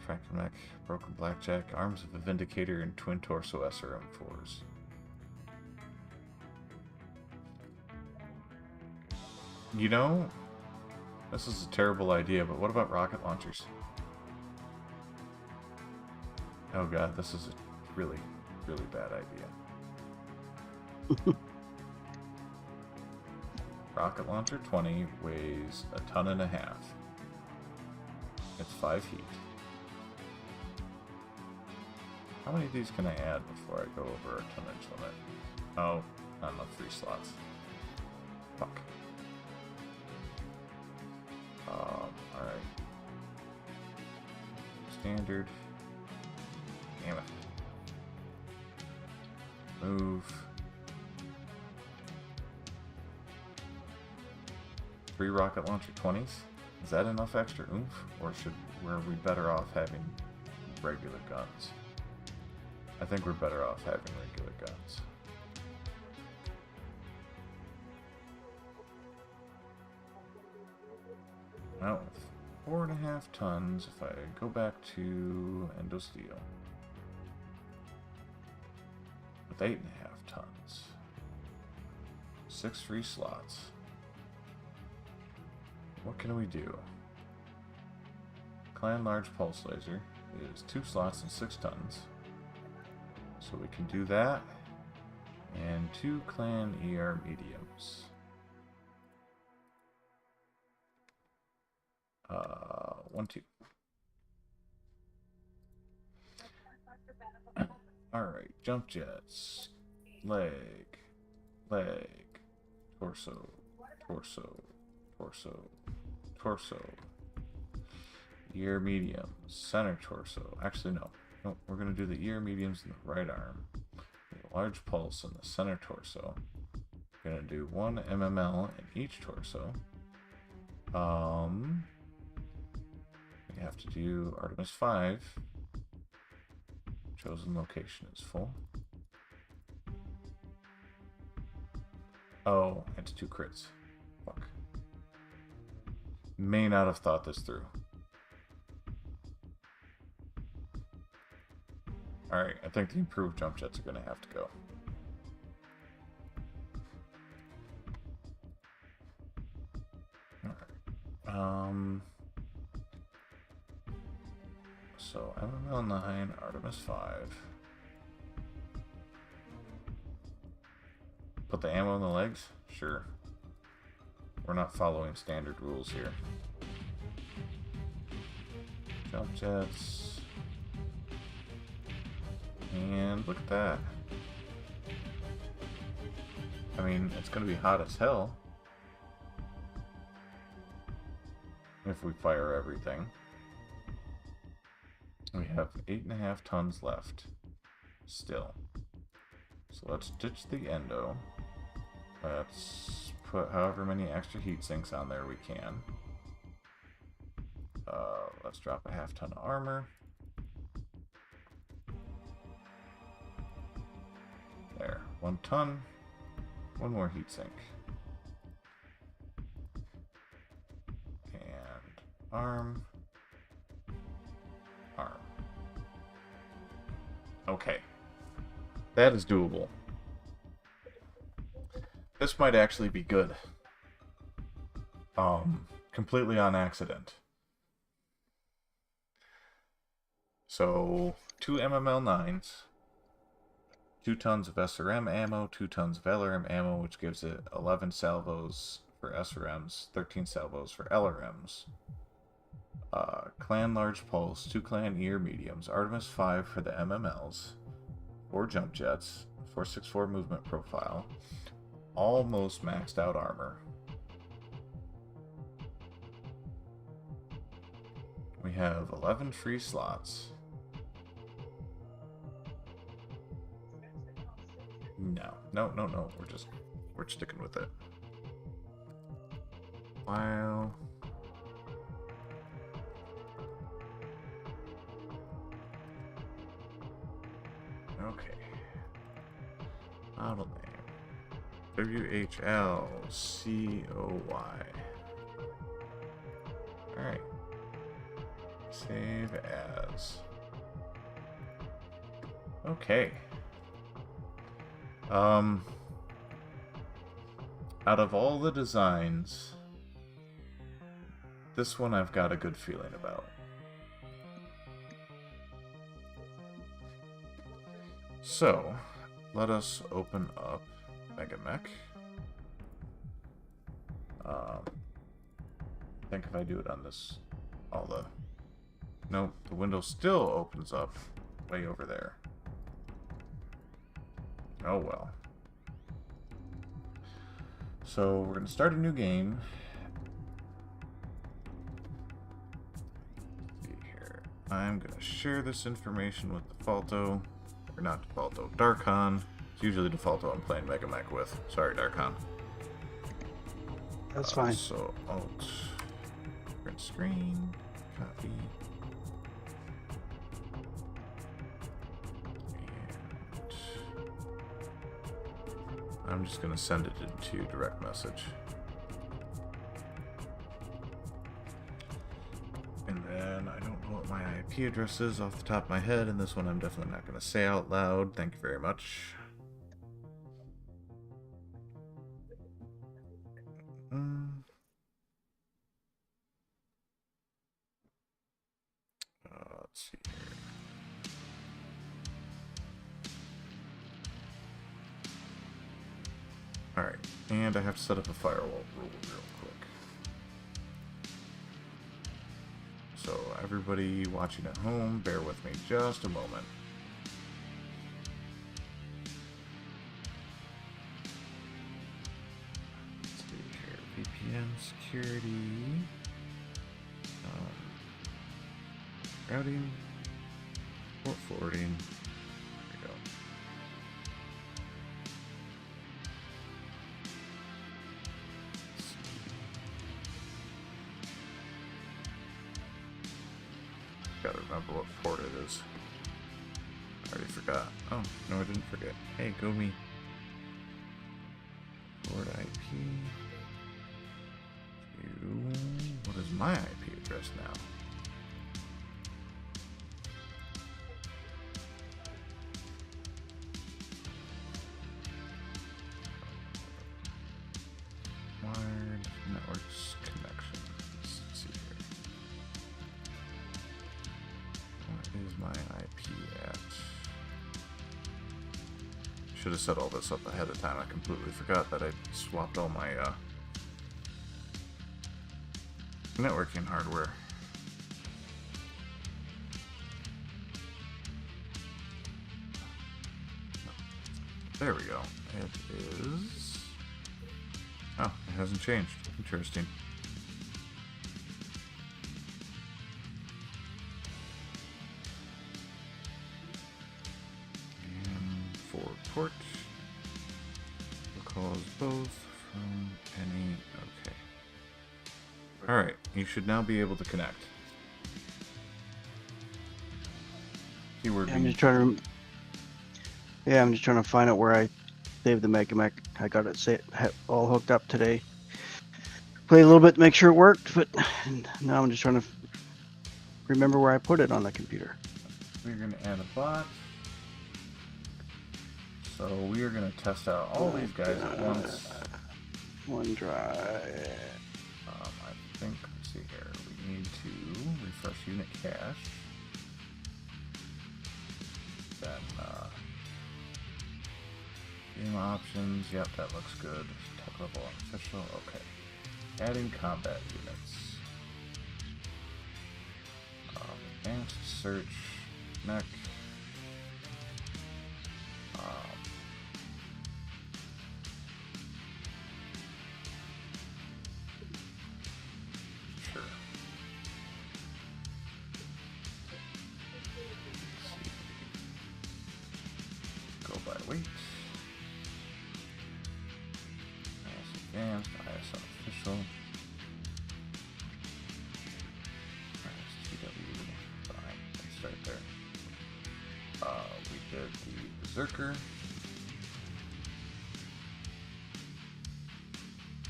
Fractal Mech, Broken Blackjack, Arms of a Vindicator, and Twin Torso SRM4s. You know, this is a terrible idea, but what about rocket launchers? Oh god, this is a really, really bad idea. Rocket launcher 20 weighs 1.5 tons. It's 5 heat. How many of these can I add before I go over a tonnage limit? Oh, not enough 3 slots. Fuck. Alright. Standard. Damn it. Move. 3 rocket launcher 20s? Is that enough extra oomph? Or were we better off having regular guns? I think we're better off having regular guns. Now, 4.5 tons, if I go back to Endo Steel, with 8.5 tons, 6 free slots, what can we do? Clan Large Pulse Laser is 2 slots and 6 tons, so we can do that, and 2 Clan ER Mediums. 1, 2. Alright, jump jets, leg, torso, ear mediums, center torso. Actually, no, we're going to do the ear mediums in the right arm, large pulse in the center torso. We're going to do 1 MML in each torso. We have to do Artemis 5. Chosen location is full. Oh, it's 2 crits. Fuck. May not have thought this through. Alright, I think the improved jump jets are going to have to go. Alright. So MML 9, Artemis 5. Put the ammo in the legs? Sure. We're not following standard rules here. Jump jets. And look at that. I mean, it's going to be hot as hell if we fire everything. We have 8.5 tons left still. So let's ditch the endo. Let's put however many extra heat sinks on there we can. Let's drop a half ton of armor. There, 1 ton, 1 more heat sink. And arm. Okay. That is doable. This might actually be good. Completely on accident. So, 2 MML9s, 2 tons of SRM ammo, 2 tons of LRM ammo, which gives it 11 salvos for SRMs, 13 salvos for LRMs. Clan Large Pulse, 2 Clan Ear Mediums, Artemis 5 for the MMLs, 4 jump jets, 464 movement profile, almost maxed out armor. We have 11 free slots. No, we're sticking with it. Wow. Okay. Model name. WHLCOY. Alright. Save as. Okay. Out of all the designs, this one I've got a good feeling about. So, let us open up MegaMek. I think if I do it on this, nope, the window still opens up way over there. Oh well. So we're going to start a new game. Let's see here. I'm going to share this information with Defaulto. Or not Defaulto, Darkon. It's usually Defaulto I'm playing MegaMek with. Sorry, Darkon. That's fine. So, Alt, print screen, copy. And I'm just going to send it into direct message. And I don't know what my IP address is off the top of my head, and this one I'm definitely not going to say out loud. Thank you very much. Let's see here. Alright, and I have to set up a firewall rule real quick. So everybody watching at home, bear with me just a moment. Let's see here, VPN security, routing, port forwarding. There we go. Gotta remember what port it is. I already forgot. Oh, no, I didn't forget. Hey, go me. Port IP. What is my IP address now? Wired networks connections. Let's see here. What is my IP at? Should have set all this up ahead of time. I completely forgot that I swapped all my networking hardware. There we go. It is... Oh, it hasn't changed. Interesting. And for port, we'll cause both from any... Okay. Alright, you should now be able to connect. Keyword I'm just trying to... Yeah, I'm just trying to find out where I saved the MegaMek. I got it all hooked up today. Played a little bit to make sure it worked, but now I'm just trying to remember where I put it on the computer. We're going to add a bot. So we are going to test out all these guys at once. OneDrive. I think, let's see here, we need to refresh unit cache. Then, game options, yep, that looks good. Tech level unofficial, okay. Adding combat units. Advanced search, mech. Sure. Go by weight. IS advanced, IS unofficial. ISTW, fine, let's start there. We did the Berserker.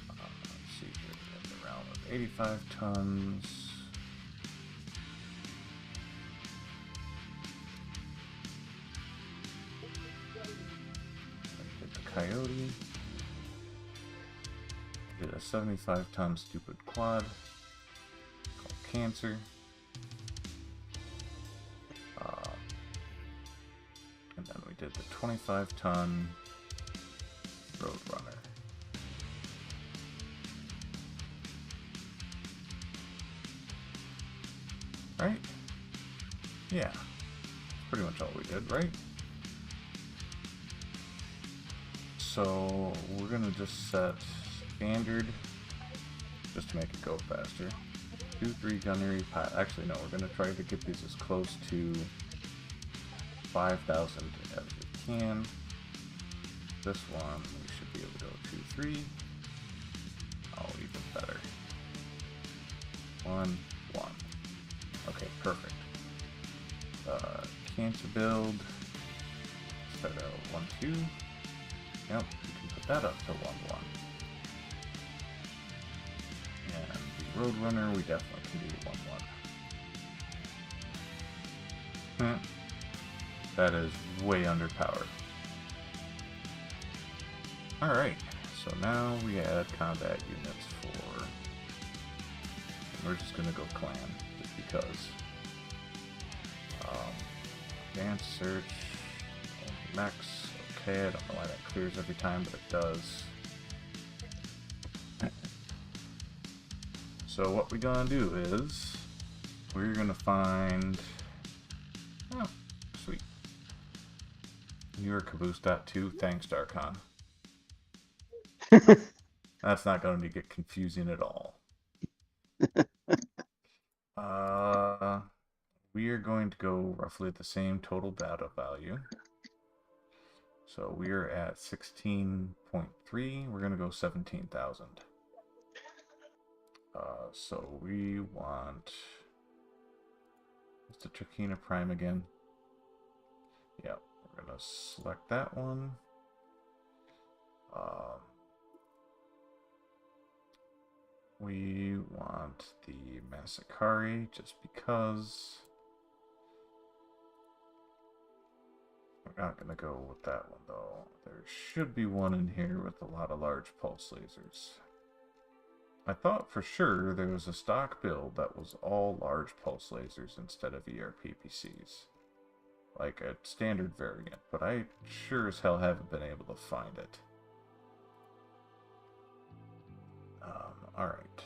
Let's see here, we have the round of 85 tons. Coyote. Did a 75-ton stupid quad called Cancer. And then we did the 25-ton Roadrunner. Right? Yeah. Pretty much all we did, right? So we're gonna just set standard just to make it go faster. 2-3 gunnery pilot. Actually, no, we're gonna try to get these as close to 5,000 as we can. This one we should be able to go 2-3. Oh, even better. 1-1. Okay, perfect. Cancer build. Start out 1-2. Yep, we can put that up to 1-1. And the Roadrunner, we definitely can do 1-1. That is way underpowered. Alright, so now we add combat units for... And we're just gonna go clan, just because. Advanced search, mechs, okay, I don't know why that clears every time, but it does. So what we're gonna do is, we're gonna find... Oh, sweet. You're Caboose.2, thanks Darkon. That's not going to get confusing at all. We are going to go roughly at the same total battle value. So we're at 16.3. We're going to go 17,000. So we want... What's the Trakina Prime again? Yep, we're going to select that one. We want the Masakari just because we're not going to go with that one though. There should be one in here with a lot of large pulse lasers. I thought for sure there was a stock build that was all large pulse lasers instead of ERPPCs. Like a standard variant, but I sure as hell haven't been able to find it. Alright.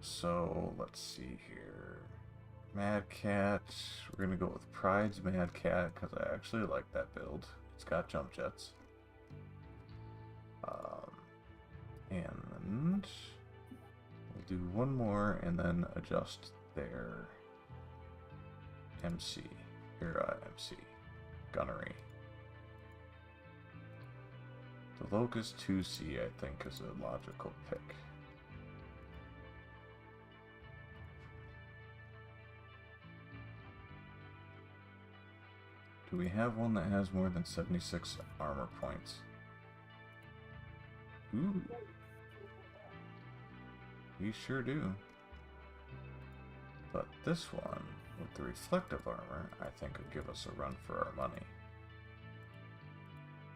So, let's see here. Mad Cat. We're going to go with Pride's Mad Cat because I actually like that build. It's got jump jets. And we'll do one more and then adjust their MC. MC. Gunnery. The Locust 2C, I think, is a logical pick. Do we have one that has more than 76 armor points? Ooh. We sure do. But this one, with the reflective armor, I think would give us a run for our money.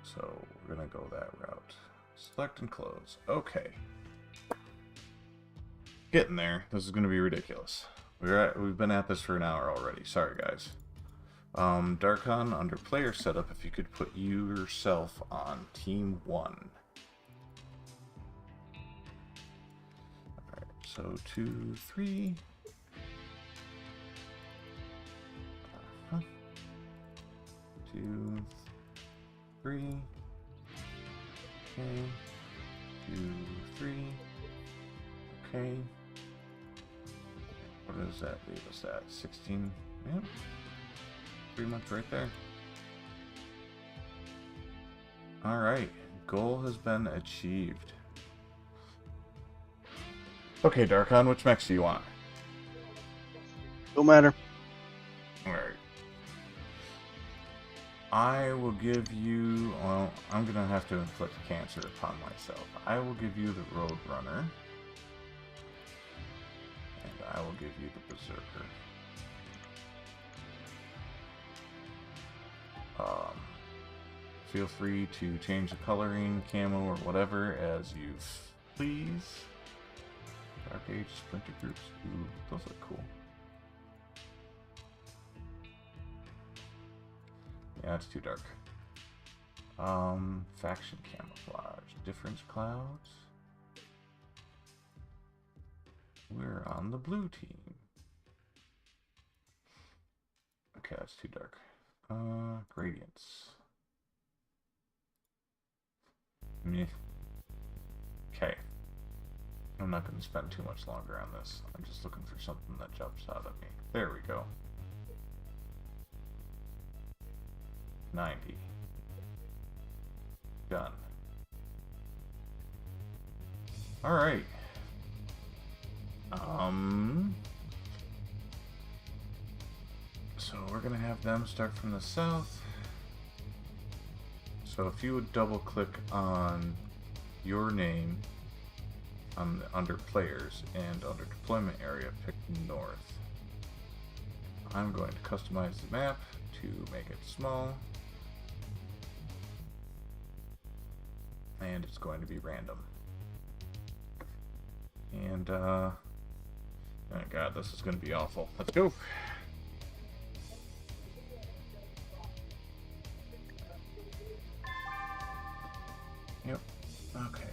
So we're gonna go that route. Select and close. Okay. Getting there. This is gonna be ridiculous. We've been at this for an hour already. Sorry guys. Darkon, under player setup, if you could put yourself on team 1. Alright, so 2, 3. 2, 3. Okay. 2, 3. Okay. What does that leave us at? 16. Yep. Pretty much right there. Alright. Goal has been achieved. Okay, Darkon, which mechs do you want? Don't matter. Alright. I will give you, well, I'm going to have to inflict cancer upon myself. I will give you the Roadrunner. And I will give you the Berserker. Feel free to change the coloring, camo, or whatever as you please. Dark Age Splinter Groups. Ooh, those look cool. Yeah, it's too dark. Faction camouflage. Difference clouds. We're on the blue team. Okay, that's too dark. Gradients. Meh. Okay. I'm not going to spend too much longer on this. I'm just looking for something that jumps out at me. There we go. 90. Done. Alright. So we're gonna have them start from the south. So if you would double click on your name under players and under deployment area, pick north. I'm going to customize the map to make it small. And it's going to be random. And, oh god, this is going to be awful. Let's go! Yep. Okay.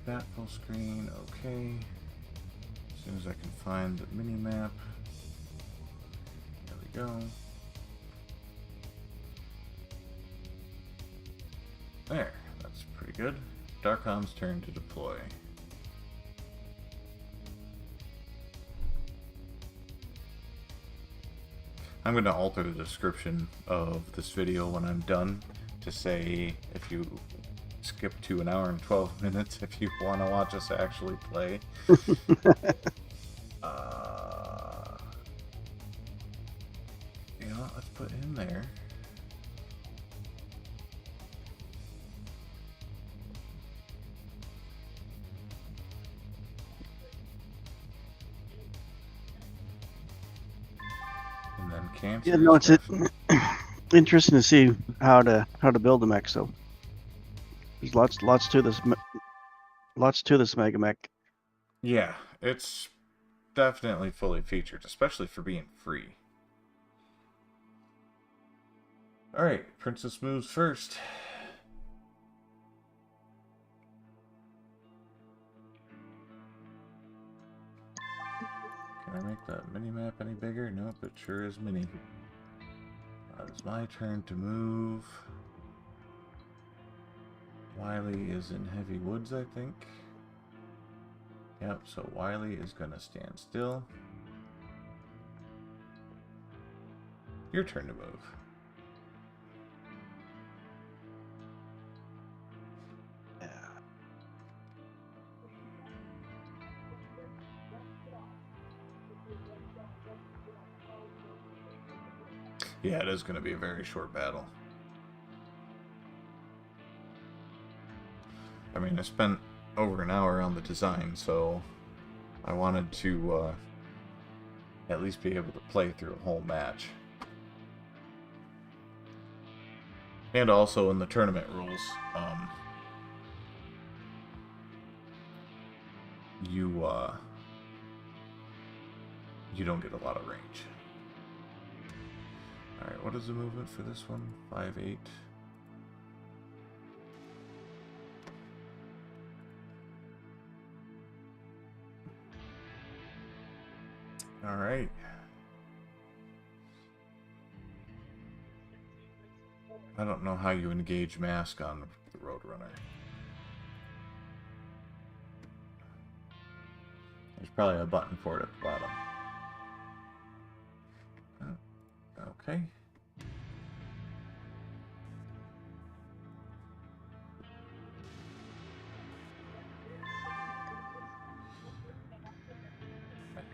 That full screen, okay. As soon as I can find the mini-map. There we go. There. That's pretty good. Darkon's turn to deploy. I'm going to alter the description of this video when I'm done to say if you skip to an hour and 12 minutes if you want to watch us actually play. You know what, let's put in there. And then cancer. Yeah, no, it's interesting to see how to build a mech. So there's lots to this MegaMek. Yeah, it's definitely fully featured, especially for being free. Alright, Princess moves first. Can I make that mini-map any bigger? Nope, it sure is mini. It's my turn to move. Wiley is in heavy woods, I think. Yep, so Wiley is gonna stand still. Your turn to move. Yeah, it is going to be a very short battle. I mean, I spent over an hour on the design, so I wanted to at least be able to play through a whole match. And also in the tournament rules, you don't get a lot of range. Alright, what is the movement for this one? 5'8". Alright. I don't know how you engage mask on the Roadrunner. There's probably a button for it at the bottom. Okay.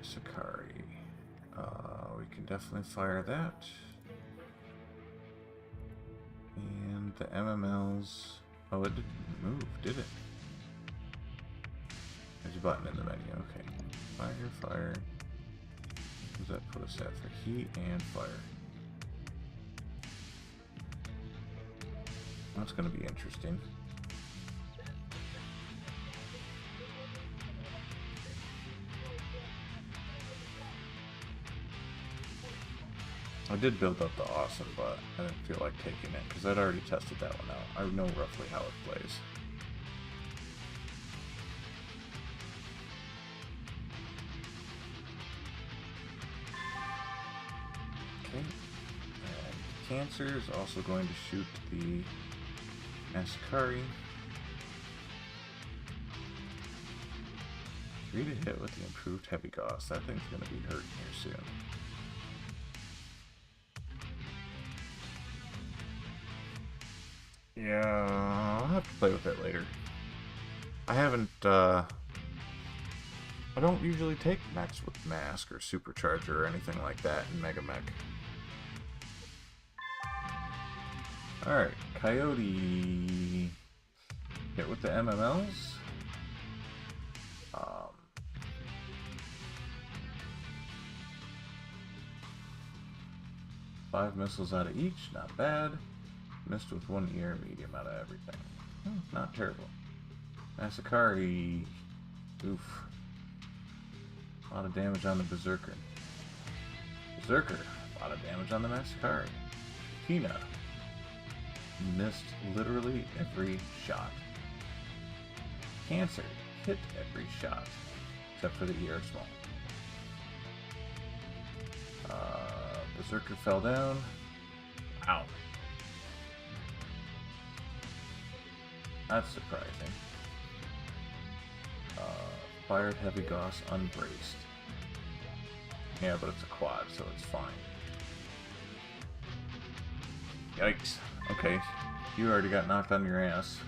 Sakari. We can definitely fire that. And the MMLs. Oh, it didn't move, did it? There's a button in the menu. Okay. Fire, fire. What does that put us at for heat and fire? That's going to be interesting. I did build up the awesome, but I didn't feel like taking it because I'd already tested that one out. I know roughly how it plays. Okay. And Cancer is also going to shoot the Ascari. 3 to hit with the improved heavy gauss. That thing's going to be hurting here soon. Yeah, I'll have to play with it later. I haven't, I don't usually take mechs with mask or supercharger or anything like that in MegaMek. Alright, Coyote hit with the MMLs. 5 missiles out of each, not bad. Missed with 1 air medium out of everything. Not terrible. Masakari. Oof. A lot of damage on the Berserker. Berserker. A lot of damage on the Masakari. Tina. Missed literally every shot. Cancer. Hit every shot. Except for the ER small. Berserker fell down. Ow. That's surprising. Fired Heavy Gauss unbraced. Yeah, but it's a quad, so it's fine. Yikes. Okay, you already got knocked on your ass.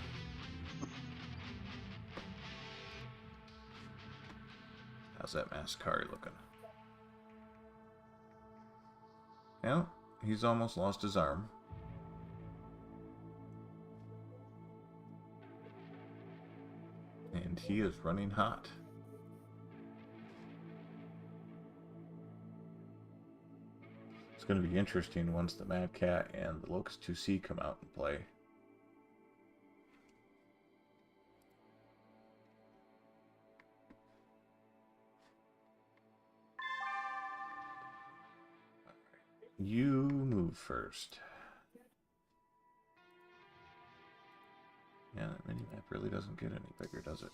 How's that Masakari looking? Yeah, he's almost lost his arm. And he is running hot. It's going to be interesting once the Mad Cat and the Locust 2C come out and play. You move first. Yeah, that mini-map really doesn't get any bigger, does it?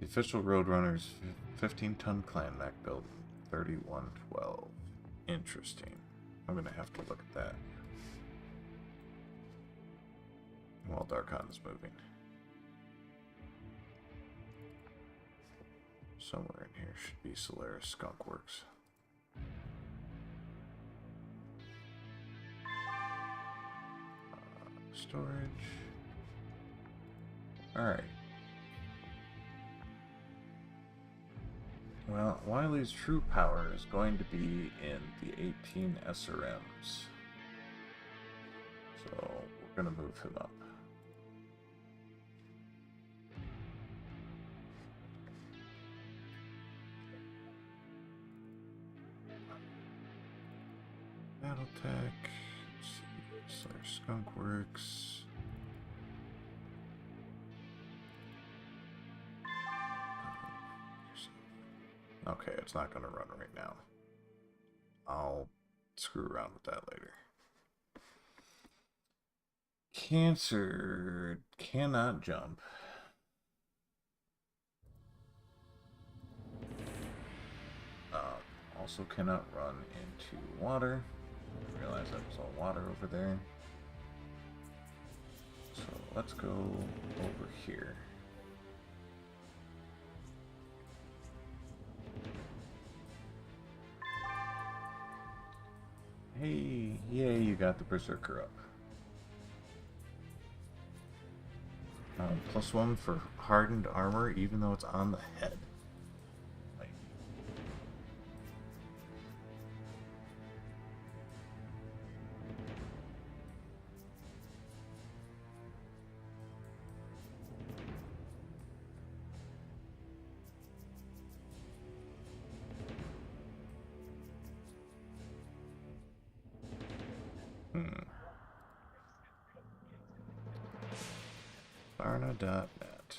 The official Roadrunner's 15-ton clan mech build, 3112. Interesting. I'm gonna have to look at that while Darkon is moving. Somewhere in here should be Solaris Skunkworks. Storage. Alright. Well, Wily's true power is going to be in the 18 SRMs. So, we're going to move him up. BattleTech. Let's see. Skunkworks. Okay, it's not going to run right now. I'll screw around with that later. Cancer cannot jump. Also cannot run into water. I realize that was all water over there. So let's go over here. Hey, yay, you got the Berserker up. +1 for hardened armor, even though it's on the head. Like, Varna.net.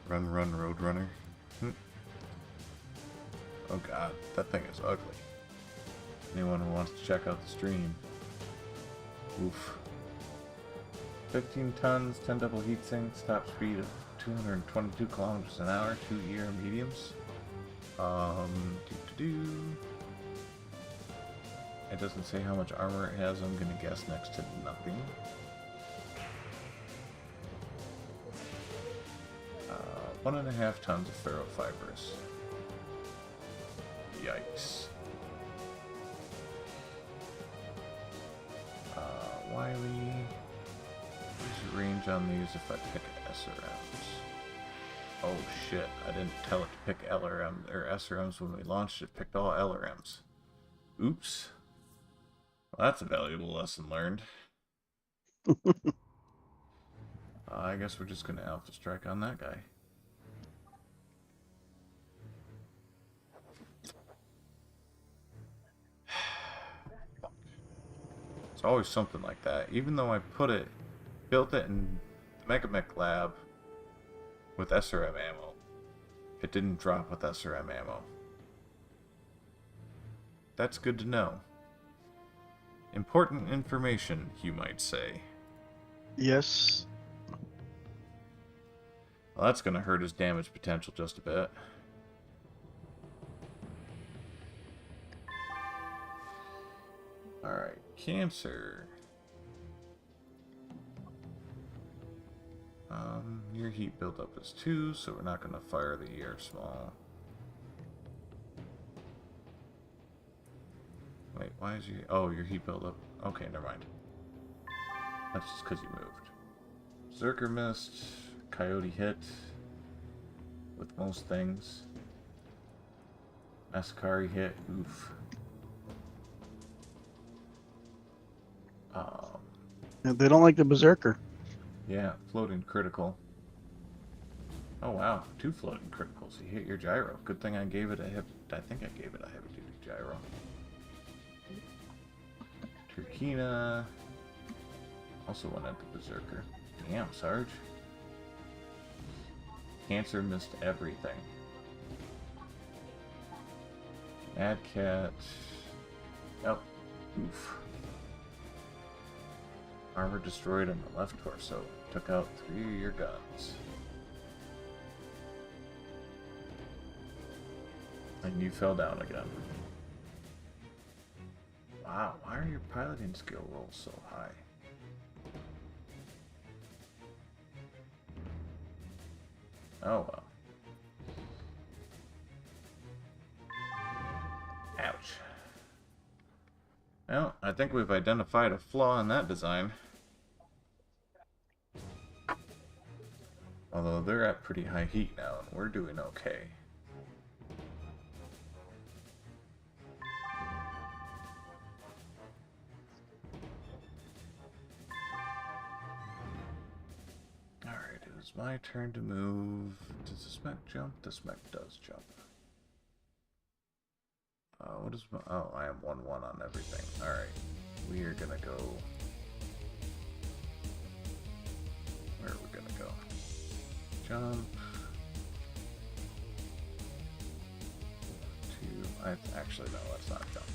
Run, Roadrunner. Oh god, that thing is ugly. Anyone who wants to check out the stream. Oof. 15 tons, 10 double heat sinks, top speed of 222 kilometers an hour, 2 ER mediums. It doesn't say how much armor it has. I'm gonna guess next to nothing. 1.5 tons of ferrofibrous. Yikes. Wily. What's the range on these if I pick SRMs? Oh shit, I didn't tell it to pick LRM or SRMs when we launched it. It picked all LRMs. Oops. Well, that's a valuable lesson learned. I guess we're just gonna Alpha Strike on that guy. It's always something like that. Even though I built it in the MegaMek lab with SRM ammo, it didn't drop with SRM ammo. That's good to know. Important information, you might say. Yes. Well, that's going to hurt his damage potential just a bit. Alright, cancer. Your heat buildup is 2, so we're not going to fire the air small. Wait, why is your... Oh, your heat buildup... Okay, never mind. That's just because you moved. Zerker missed. Coyote hit. With most things. Masakari hit. Oof. They don't like the Berserker. Yeah, floating critical. Oh wow, 2 floating criticals. You hit your gyro. Good thing I gave it a I think I gave it a heavy duty gyro. Turkina also went into Berserker. Damn, Sarge. Cancer missed everything. Mad Cat. Oh, oof. Armor destroyed on the left torso. Took out 3 of your guns. And you fell down again. Wow, why are your piloting skill rolls so high? Oh well. Ouch. Well, I think we've identified a flaw in that design. Although they're at pretty high heat now, and we're doing okay. Alright, it is my turn to move. Does the Smek jump? The Smek does jump. What is my... Oh, I am 1-1 on everything. Alright, we are gonna go... Where are we gonna go? Jump. 2... Actually, no, let's not jump.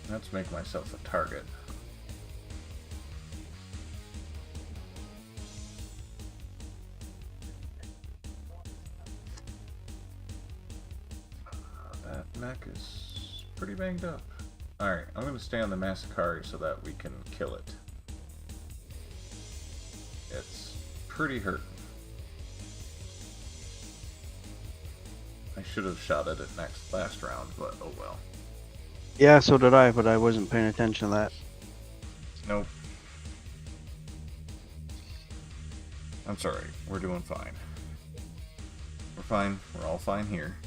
Let's make myself a target. That mech is pretty banged up. Alright, I'm going to stay on the Masakari so that we can kill it. It's pretty hurting. I should have shot at it last round, but oh well. Yeah, so did I, but I wasn't paying attention to that. Nope. I'm sorry, we're doing fine. We're fine, we're all fine here.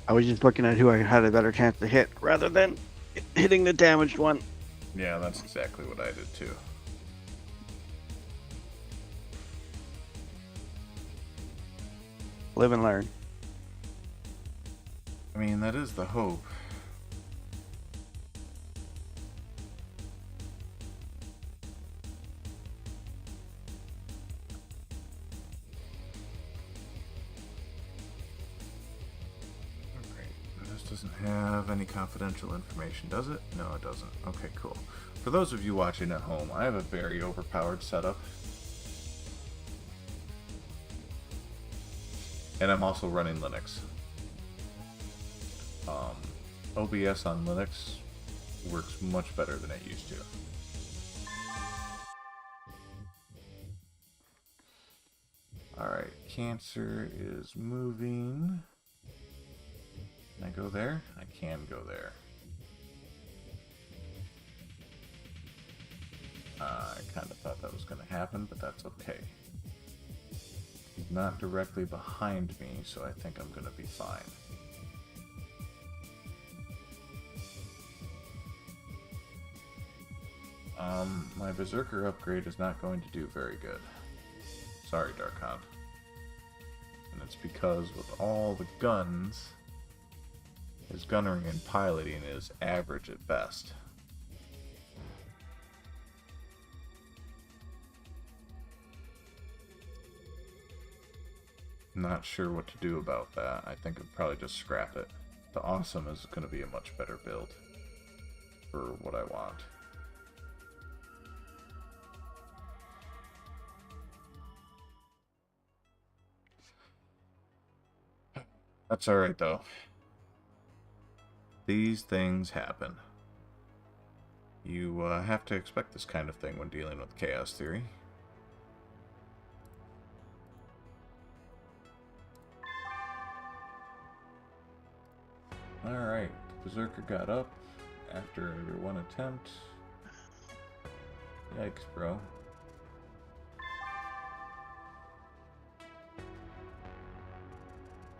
I was just looking at who I had a better chance to hit, rather than hitting the damaged one. Yeah, that's exactly what I did too. Live and learn. I mean, that is the hope. This doesn't have any confidential information, does it? No, it doesn't. Okay, cool. For those of you watching at home, I have a very overpowered setup. And I'm also running Linux. OBS on Linux works much better than it used to. Alright, Cancer is moving. Can I go there? I can go there. I kind of thought that was going to happen, but that's okay. He's not directly behind me, so I think I'm going to be fine. My Berserker upgrade is not going to do very good. Sorry, Darkon. And it's because with all the guns, his gunnery and piloting is average at best. Not sure what to do about that. I think I'd probably just scrap it. The awesome is going to be a much better build for what I want. That's alright though. These things happen. You have to expect this kind of thing when dealing with chaos theory. Alright, the Berserker got up after one attempt. Yikes, bro.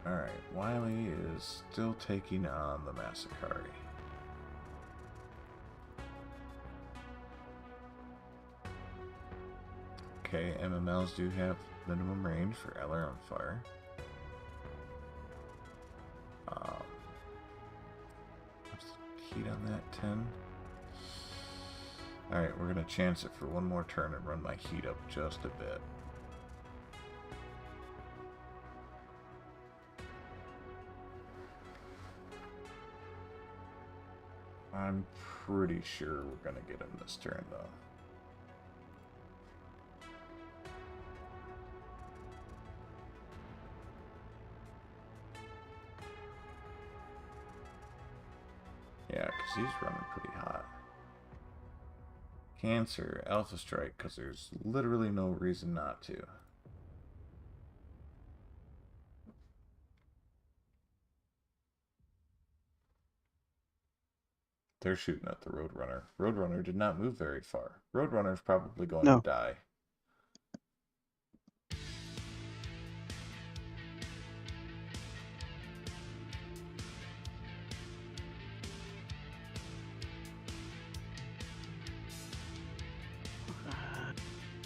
Alright, Wiley is still taking on the Massacre. Okay, MMLs do have minimum range for LR on fire. What's the heat on that? 10? Alright, we're gonna chance it for one more turn and run my heat up just a bit. I'm pretty sure we're gonna get him this turn though. Yeah, because he's running pretty hot. Cancer, Alpha Strike, because there's literally no reason not to. They're shooting at the Roadrunner. Roadrunner did not move very far. Roadrunner's probably going to die.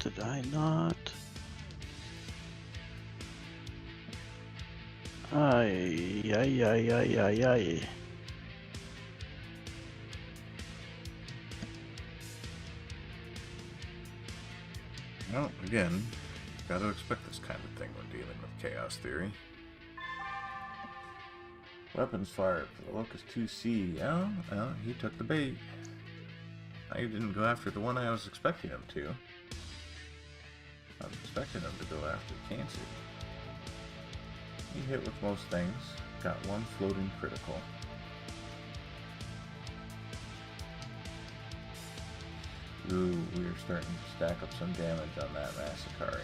Did I not? Ay, ay, ay, ay, ay, ay. Well, again, got to expect this kind of thing when dealing with chaos theory. Weapons fired for the Locust 2C. Oh, well, he took the bait. I didn't go after the one I was expecting him to. I was expecting him to go after Cancer. He hit with most things. Got one floating critical. Ooh, we're starting to stack up some damage on that Massacre.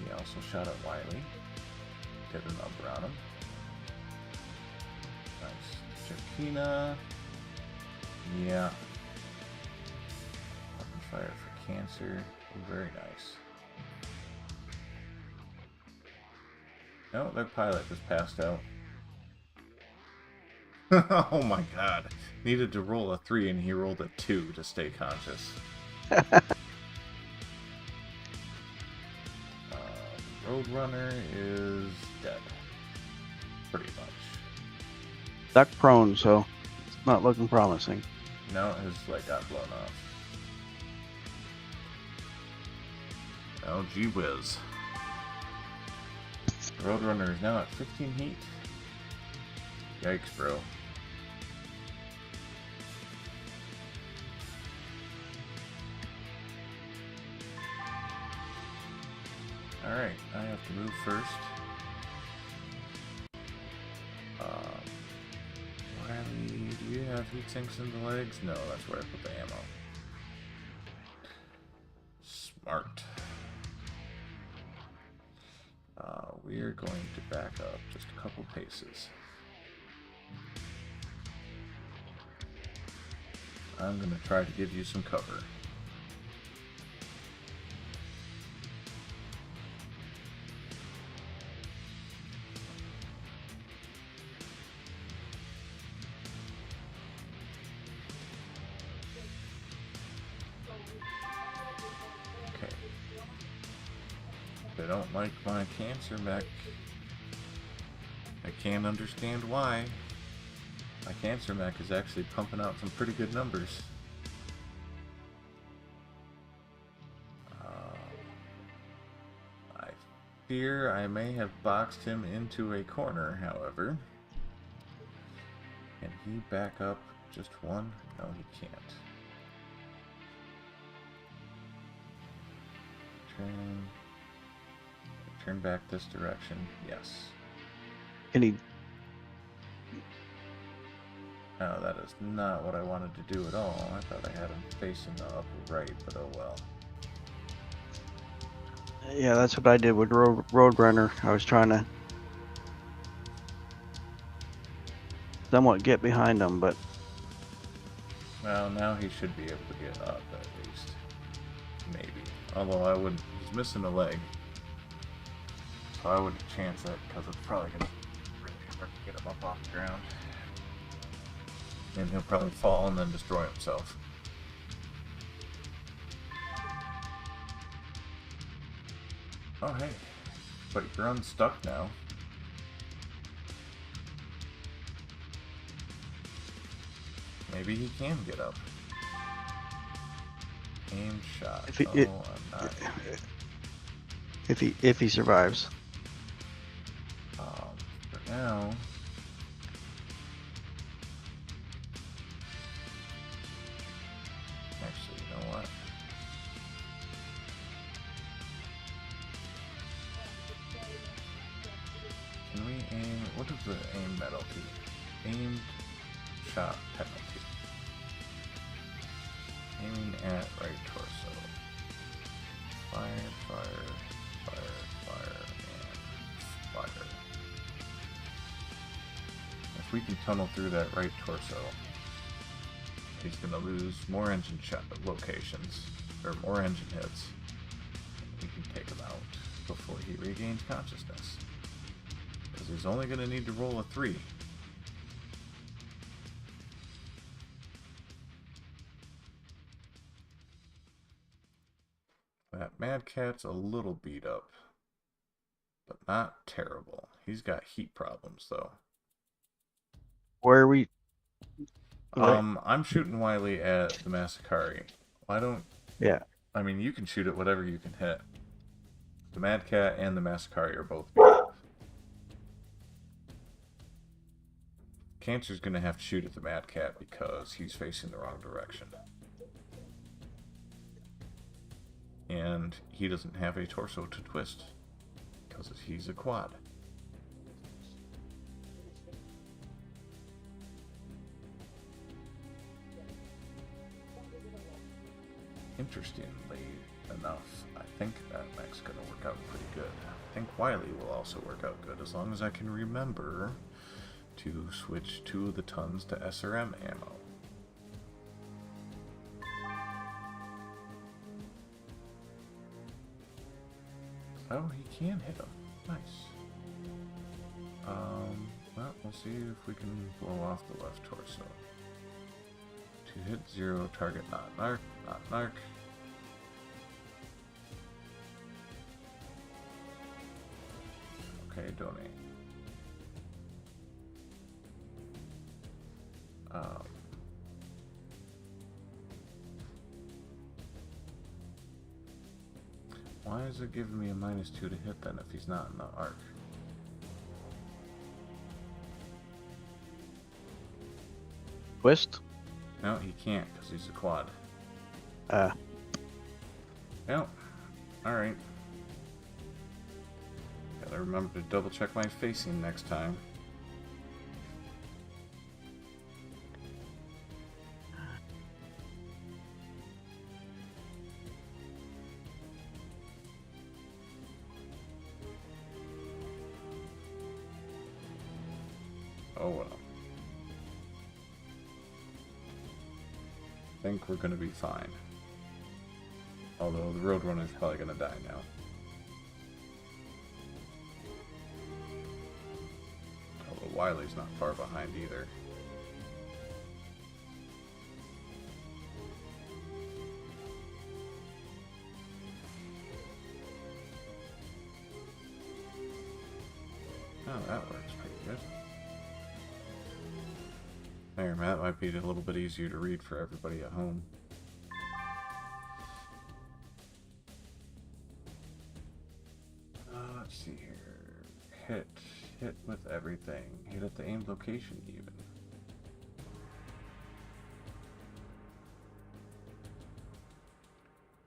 He also shot at Wiley. Did a number on him. Nice. Chakina. Yeah. Weapon fire for Cancer. Very nice. No, their pilot just passed out. Oh my god. Needed to roll a 3 and he rolled a 2 to stay conscious. Roadrunner is dead. Pretty much. Duck prone, so it's not looking promising. No, his leg got blown off. Oh, gee whiz. Roadrunner is now at 15 heat. Yikes, bro. Alright, I have to move first. Riley, do you have heat sinks in the legs? No, that's where I put the ammo. Smart. We are going to back up just a couple paces. I'm going to try to give you some cover. They don't like my cancer mech. I can't understand why. My cancer mech is actually pumping out some pretty good numbers. I fear I may have boxed him into a corner, however. Can he back up just one? No, he can't. Turn back this direction. Yes. Can he? No, that is not what I wanted to do at all. I thought I had him facing the upper right, but oh well. Yeah, that's what I did with Roadrunner. I was trying to somewhat get behind him, but Well, now he should be able to get up at least. Maybe. Although I wouldn't. He's missing a leg. So I wouldn't chance it because it's probably going to really hard to get him up off the ground. And he'll probably fall and then destroy himself. Oh, hey. But you're unstuck now. Maybe he can get up. Aim shot. If he- I'm not. if he survives. For now. Actually, you know what? Can we aim? What is the aim penalty? Aimed shot penalty. Aiming at right torso. Fire, fire, fire, fire, and fire. If we can tunnel through that right torso, he's going to lose more engine shot locations, or more engine hits. We can take him out before he regains consciousness. Because he's only going to need to roll a 3. That Mad Cat's a little beat up, but not terrible. He's got heat problems, though. Where are we? I'm shooting Wily at the Masakari. Why don't... Yeah. I mean, you can shoot at whatever you can hit. The Mad Cat and the Masakari are both beat up. Cancer's gonna have to shoot at the Mad Cat because he's facing the wrong direction. And he doesn't have a torso to twist because he's a quad. Interestingly enough, I think that mech's gonna work out pretty good. I think Wily will also work out good as long as I can remember to switch 2 of the tons to SRM ammo. Oh, he can hit him. Nice. Well, we'll see if we can blow off the left torso. To hit 0, target not narc, not narc. Okay, donate. Why is it giving me a -2 to hit then if he's not in the arc? Twist? No, he can't because he's a quad. Well, alright. Gotta remember to double check my facing next time. Oh well. I think we're gonna be fine. Although the Roadrunner's probably gonna die now. Although Wily's not far behind either. Oh, that works pretty good. There, that might be a little bit easier to read for everybody at home. Let's see here. Hit with everything. Hit at the aimed location even.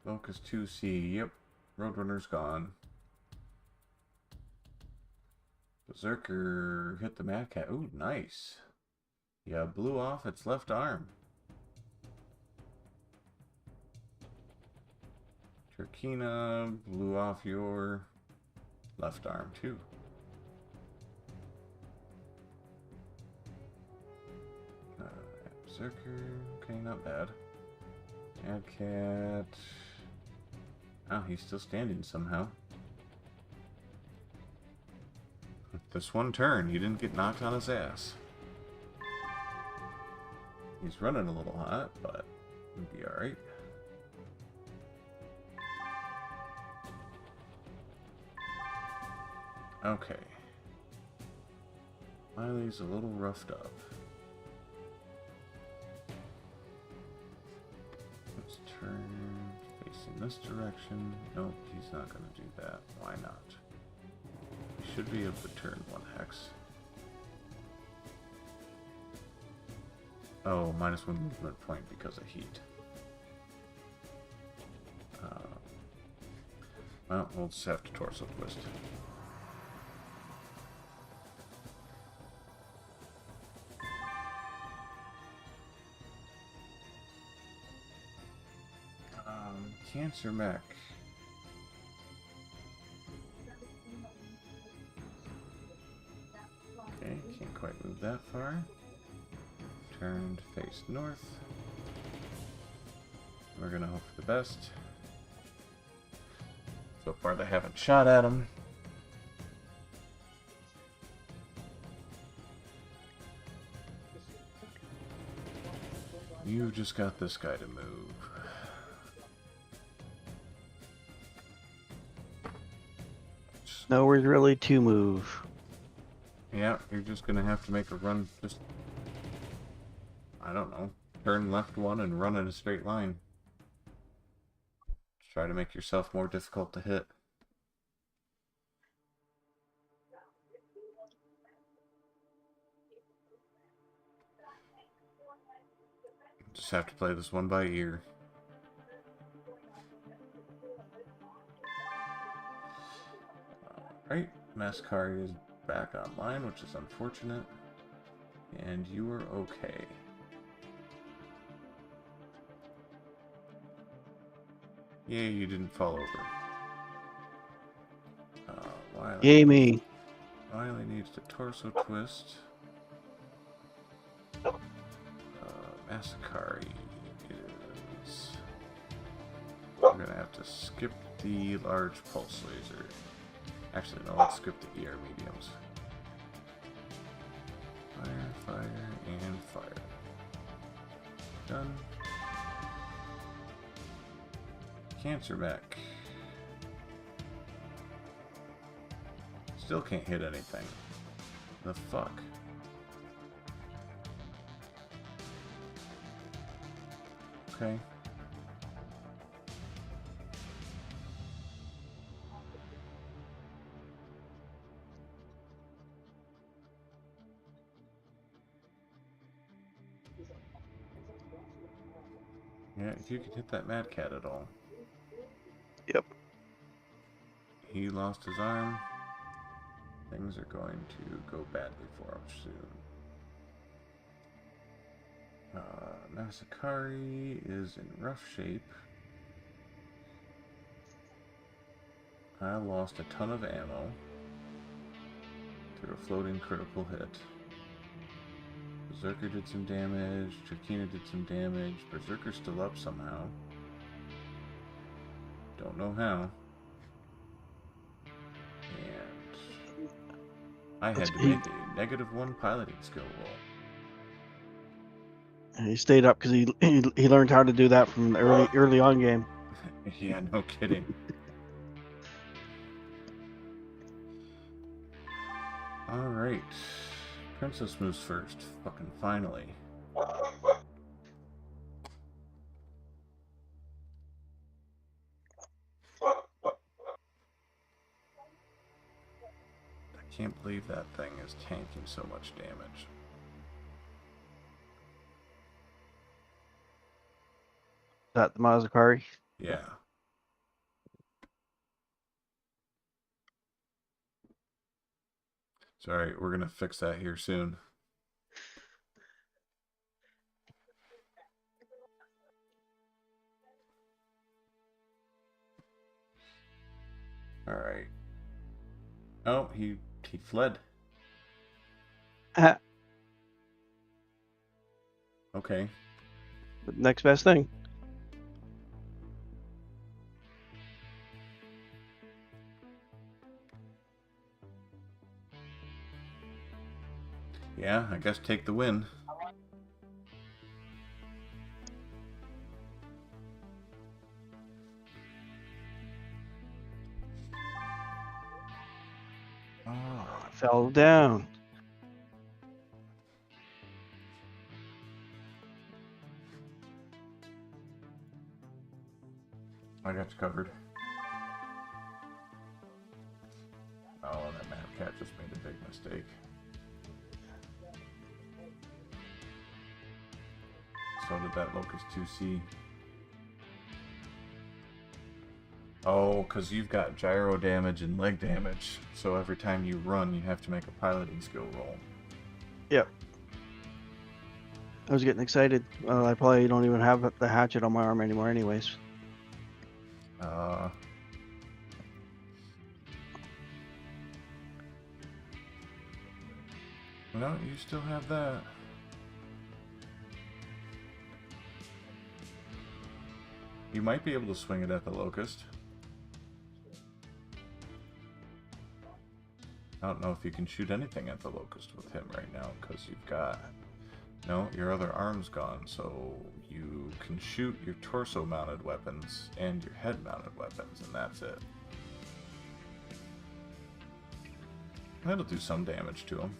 Focus 2C. Yep. Roadrunner's gone. Berserker hit the Mad Cat. Ooh, nice. Yeah, blew off its left arm. Turkina blew off your left arm too. Berserker, okay, not bad. Mad Cat. Oh, he's still standing somehow. This one turn, he didn't get knocked on his ass. He's running a little hot, but he'll be alright. Okay. Miley's a little roughed up. Let's turn facing this direction. Nope, he's not going to do that. Why not? He should be able to turn one hex. Oh, -1 movement point because of heat. Well, we'll just have to torso twist. Cancer mech. Okay, can't quite move that far. Turned face north. We're gonna hope for the best. So far they haven't shot at him. You've just got this guy to move. Nowhere really to move. Yeah, you're just gonna have to make a run, just, I don't know, turn left one and run in a straight line. Try to make yourself more difficult to hit. Just have to play this one by ear. Alright, Mascari is back online, which is unfortunate. And you are okay. Yay, you didn't fall over. Yay me. Wiley needs to torso twist. Mascari is... We're gonna have to skip the large pulse laser. Actually, no, let's skip the ER mediums. Fire, fire, and fire. Done. Cancer mech. Still can't hit anything. The fuck? Okay. Yeah, if you could hit that Mad Cat at all. Yep. He lost his arm. Things are going to go badly for him soon. Masakari is in rough shape. I lost a ton of ammo through a floating critical hit. Berserker did some damage, Turkina did some damage, Berserker's still up somehow. Don't know how. And I had to make a -1 piloting skill roll. He stayed up because he learned how to do that from the early on game. Yeah, no kidding. Alright. Princess moves first. Fucking finally. I can't believe that thing is tanking so much damage. Is that the Mazakari? Yeah. Sorry, we're gonna fix that here soon. Alright. Oh, he fled. Okay. Next best thing. Yeah, I guess take the win. Oh, I fell down. I got you covered. Oh, that mad cat just made a big mistake. So did that Locust 2C. Oh, because you've got gyro damage and leg damage. So every time you run, you have to make a piloting skill roll. Yep. I was getting excited. I probably don't even have the hatchet on my arm anymore anyways. No, you still have that. You might be able to swing it at the Locust. I don't know if you can shoot anything at the Locust with him right now, because you've got... No, your other arm's gone, so you can shoot your torso-mounted weapons and your head-mounted weapons, and that's it. That'll do some damage to him.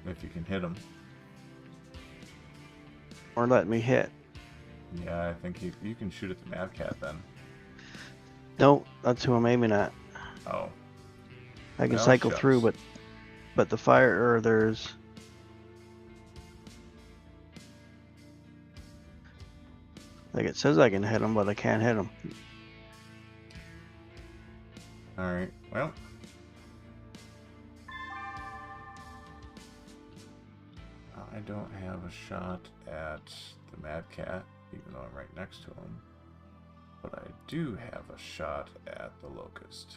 If you can hit him. Or let me hit. Yeah, I think you can shoot at the Mad Cat then. No, that's who I'm aiming at. Oh. I can Well, cycle shucks. through, but the fire, or there's... Like it says I can hit him, but I can't hit him. Alright, well. I don't have a shot at the Mad Cat, even though I'm right next to him. But I do have a shot at the Locust.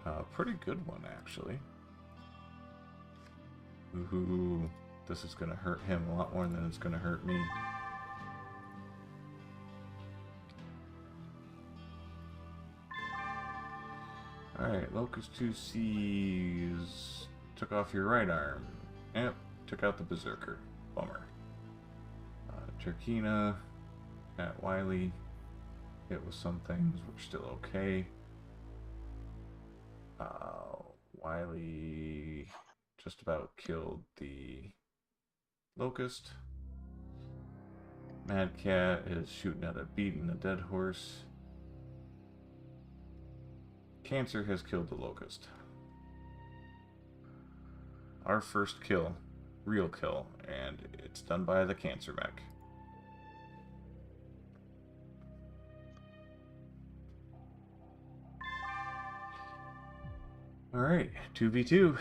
A pretty good one, actually. Ooh, this is going to hurt him a lot more than it's going to hurt me. Alright, Locust 2C's took off your right arm. Yep, took out the Berserker. Bummer. Turkina at Wiley. Hit with some things, we're still okay. Wiley just about killed the Locust. Mad Cat is shooting at a beating a dead horse. Cancer has killed the Locust. Our first kill, real kill, and it's done by the Cancer mech. Alright, 2v2.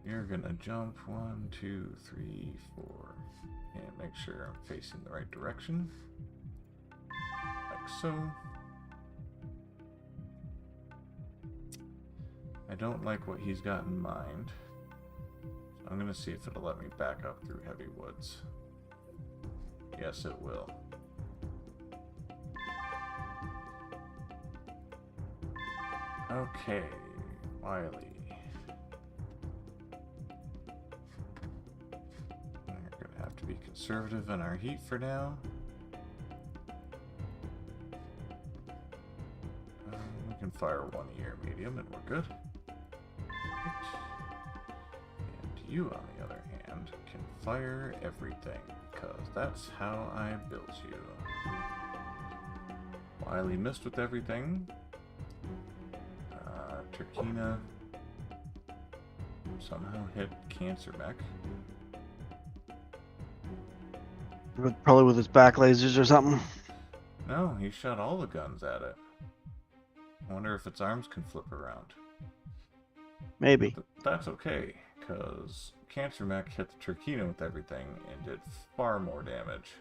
You're gonna jump 1, 2, 3, 4, and make sure I'm facing the right direction. Like so. I don't like what he's got in mind. So I'm gonna see if it'll let me back up through heavy woods. Yes, it will. Okay, Wiley. to be conservative in our heat for now. We can fire 1 year medium and we're good. And you, on the other hand, can fire everything, because that's how I built you. Wily missed with everything. Turkina somehow hit MegaMek. Probably with his back lasers or something. No, he shot all the guns at it. I wonder if its arms can flip around. Maybe. But that's okay, because MegaMek hit the Turkina with everything and did far more damage.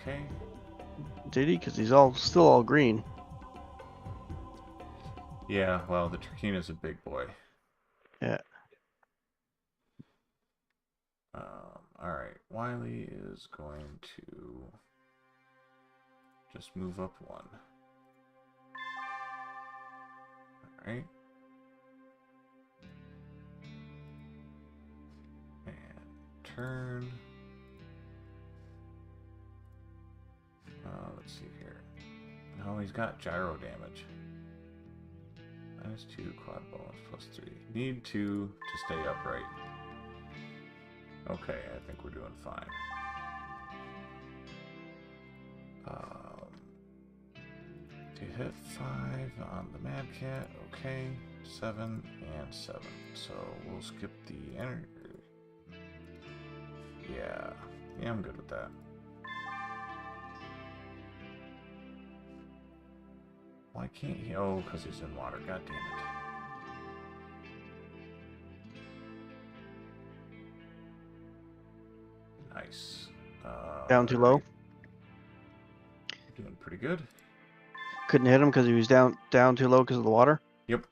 Okay. Did he? Because he's still all green. Yeah, well, the Turkina's a big boy. Yeah. Alright, Wily is going to just move up 1. Alright. And turn. Let's see here. No, he's got gyro damage. -2, quad bonus, +3. Need 2 to stay upright. Okay, I think we're doing fine. To hit 5 on the Mad Cat, okay. 7 and 7. So we'll skip the energy. Yeah, I'm good with that. Why can't he? Oh, because he's in water. God damn it. Nice. Down too low. Doing pretty good. Couldn't hit him because he was down too low because of the water. Yep.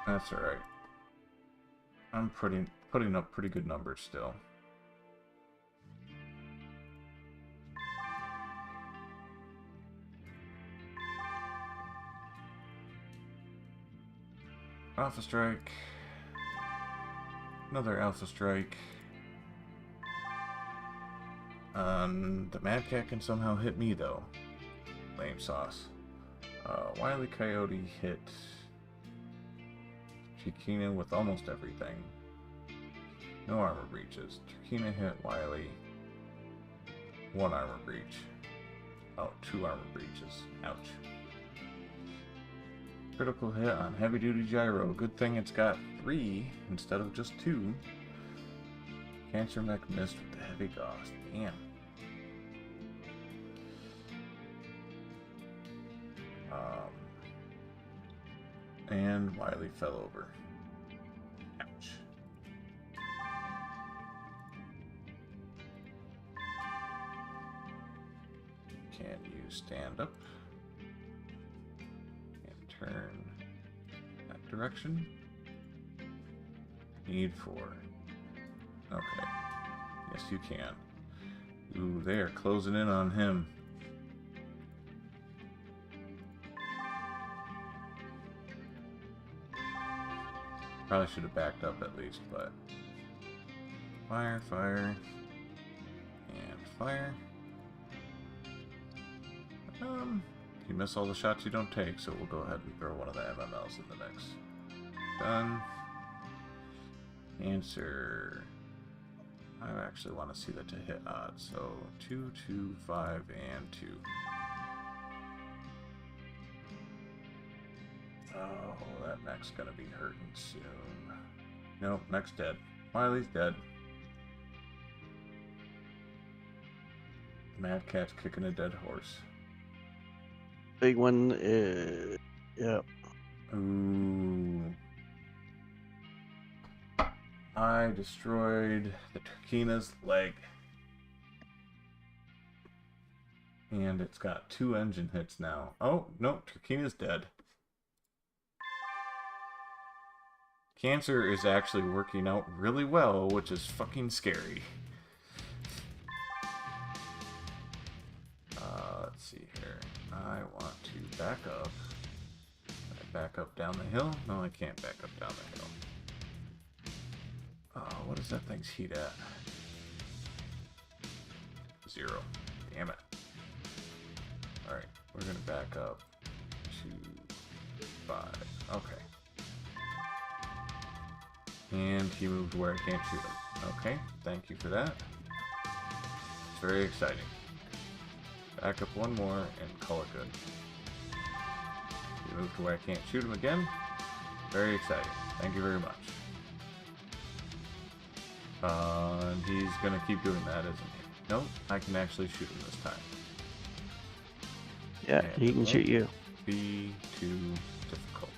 That's all right. I'm putting up pretty good numbers still. Alpha strike. Another alpha strike. The Mad Cat can somehow hit me though. Lame sauce. Wily Coyote hit Turkina with almost everything. No armor breaches. Turkina hit Wily. 1 armor breach. Oh, 2 armor breaches. Ouch. Critical hit on heavy duty gyro. Good thing it's got 3 instead of just 2. MegaMek missed with the heavy gauss. Damn. And Wily fell over. Ouch. Can you stand up and turn that direction? Need 4. Okay. Yes, you can. Ooh, they are closing in on him. Probably should have backed up at least, but fire, fire, and fire. You miss all the shots you don't take, so we'll go ahead and throw one of the MMLs in the mix. Done. Answer. I actually want to see that to hit odds, so 2, 2, 5, and 2. Oh, that mech's gonna be hurting soon. Nope, mech's dead. Wily's dead. Mad Cat's kicking a dead horse. Big one is... yeah. Ooh. I destroyed the Turkina's leg. And it's got 2 engine hits now. Oh, no, Turkina's dead. Cancer is actually working out really well, which is fucking scary. see here. I want to back up. Can I back up down the hill? No, I can't back up down the hill. What is that thing's heat at? 0. Damn it. Alright, we're gonna back up to 5. Okay. And he moved where I can't shoot him. Okay, thank you for that. It's very exciting. Back up one more and call it good. He moved to where I can't shoot him again. Very exciting. Thank you very much. And he's gonna keep doing that, isn't he? Nope, I can actually shoot him this time. Yeah, And he can shoot you. Be too difficult.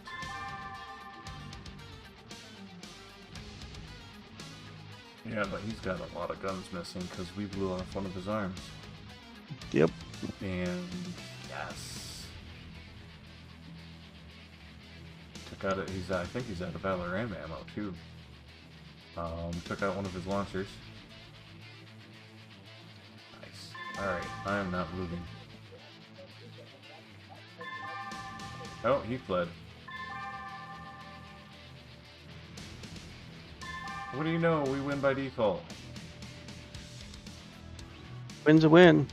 Yeah, but he's got a lot of guns missing because we blew off one of his arms. Yep. And yes, took out it. I think he's out of Valorant ammo too. Took out one of his launchers. Nice. All right, I am not moving. Oh, he fled. What do you know? We win by default. Win's a win.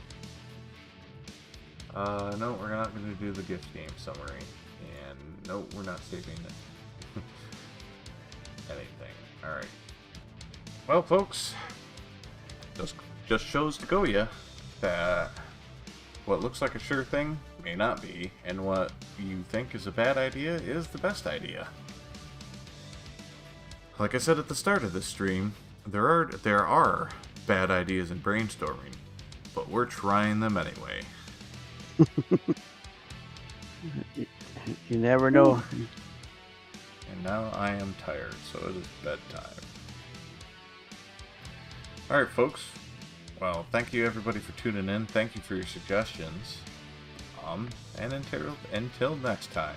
No, we're not going to do the gift game summary. And no, we're not saving anything. Alright. Well, folks, just shows to go ya that what looks like a sure thing may not be, and what you think is a bad idea is the best idea. Like I said at the start of this stream, there are bad ideas in brainstorming, but we're trying them anyway. You never know. And now I am tired, so it is bedtime. Alright, folks. Well, thank you everybody for tuning in. Thank you for your suggestions. And until next time.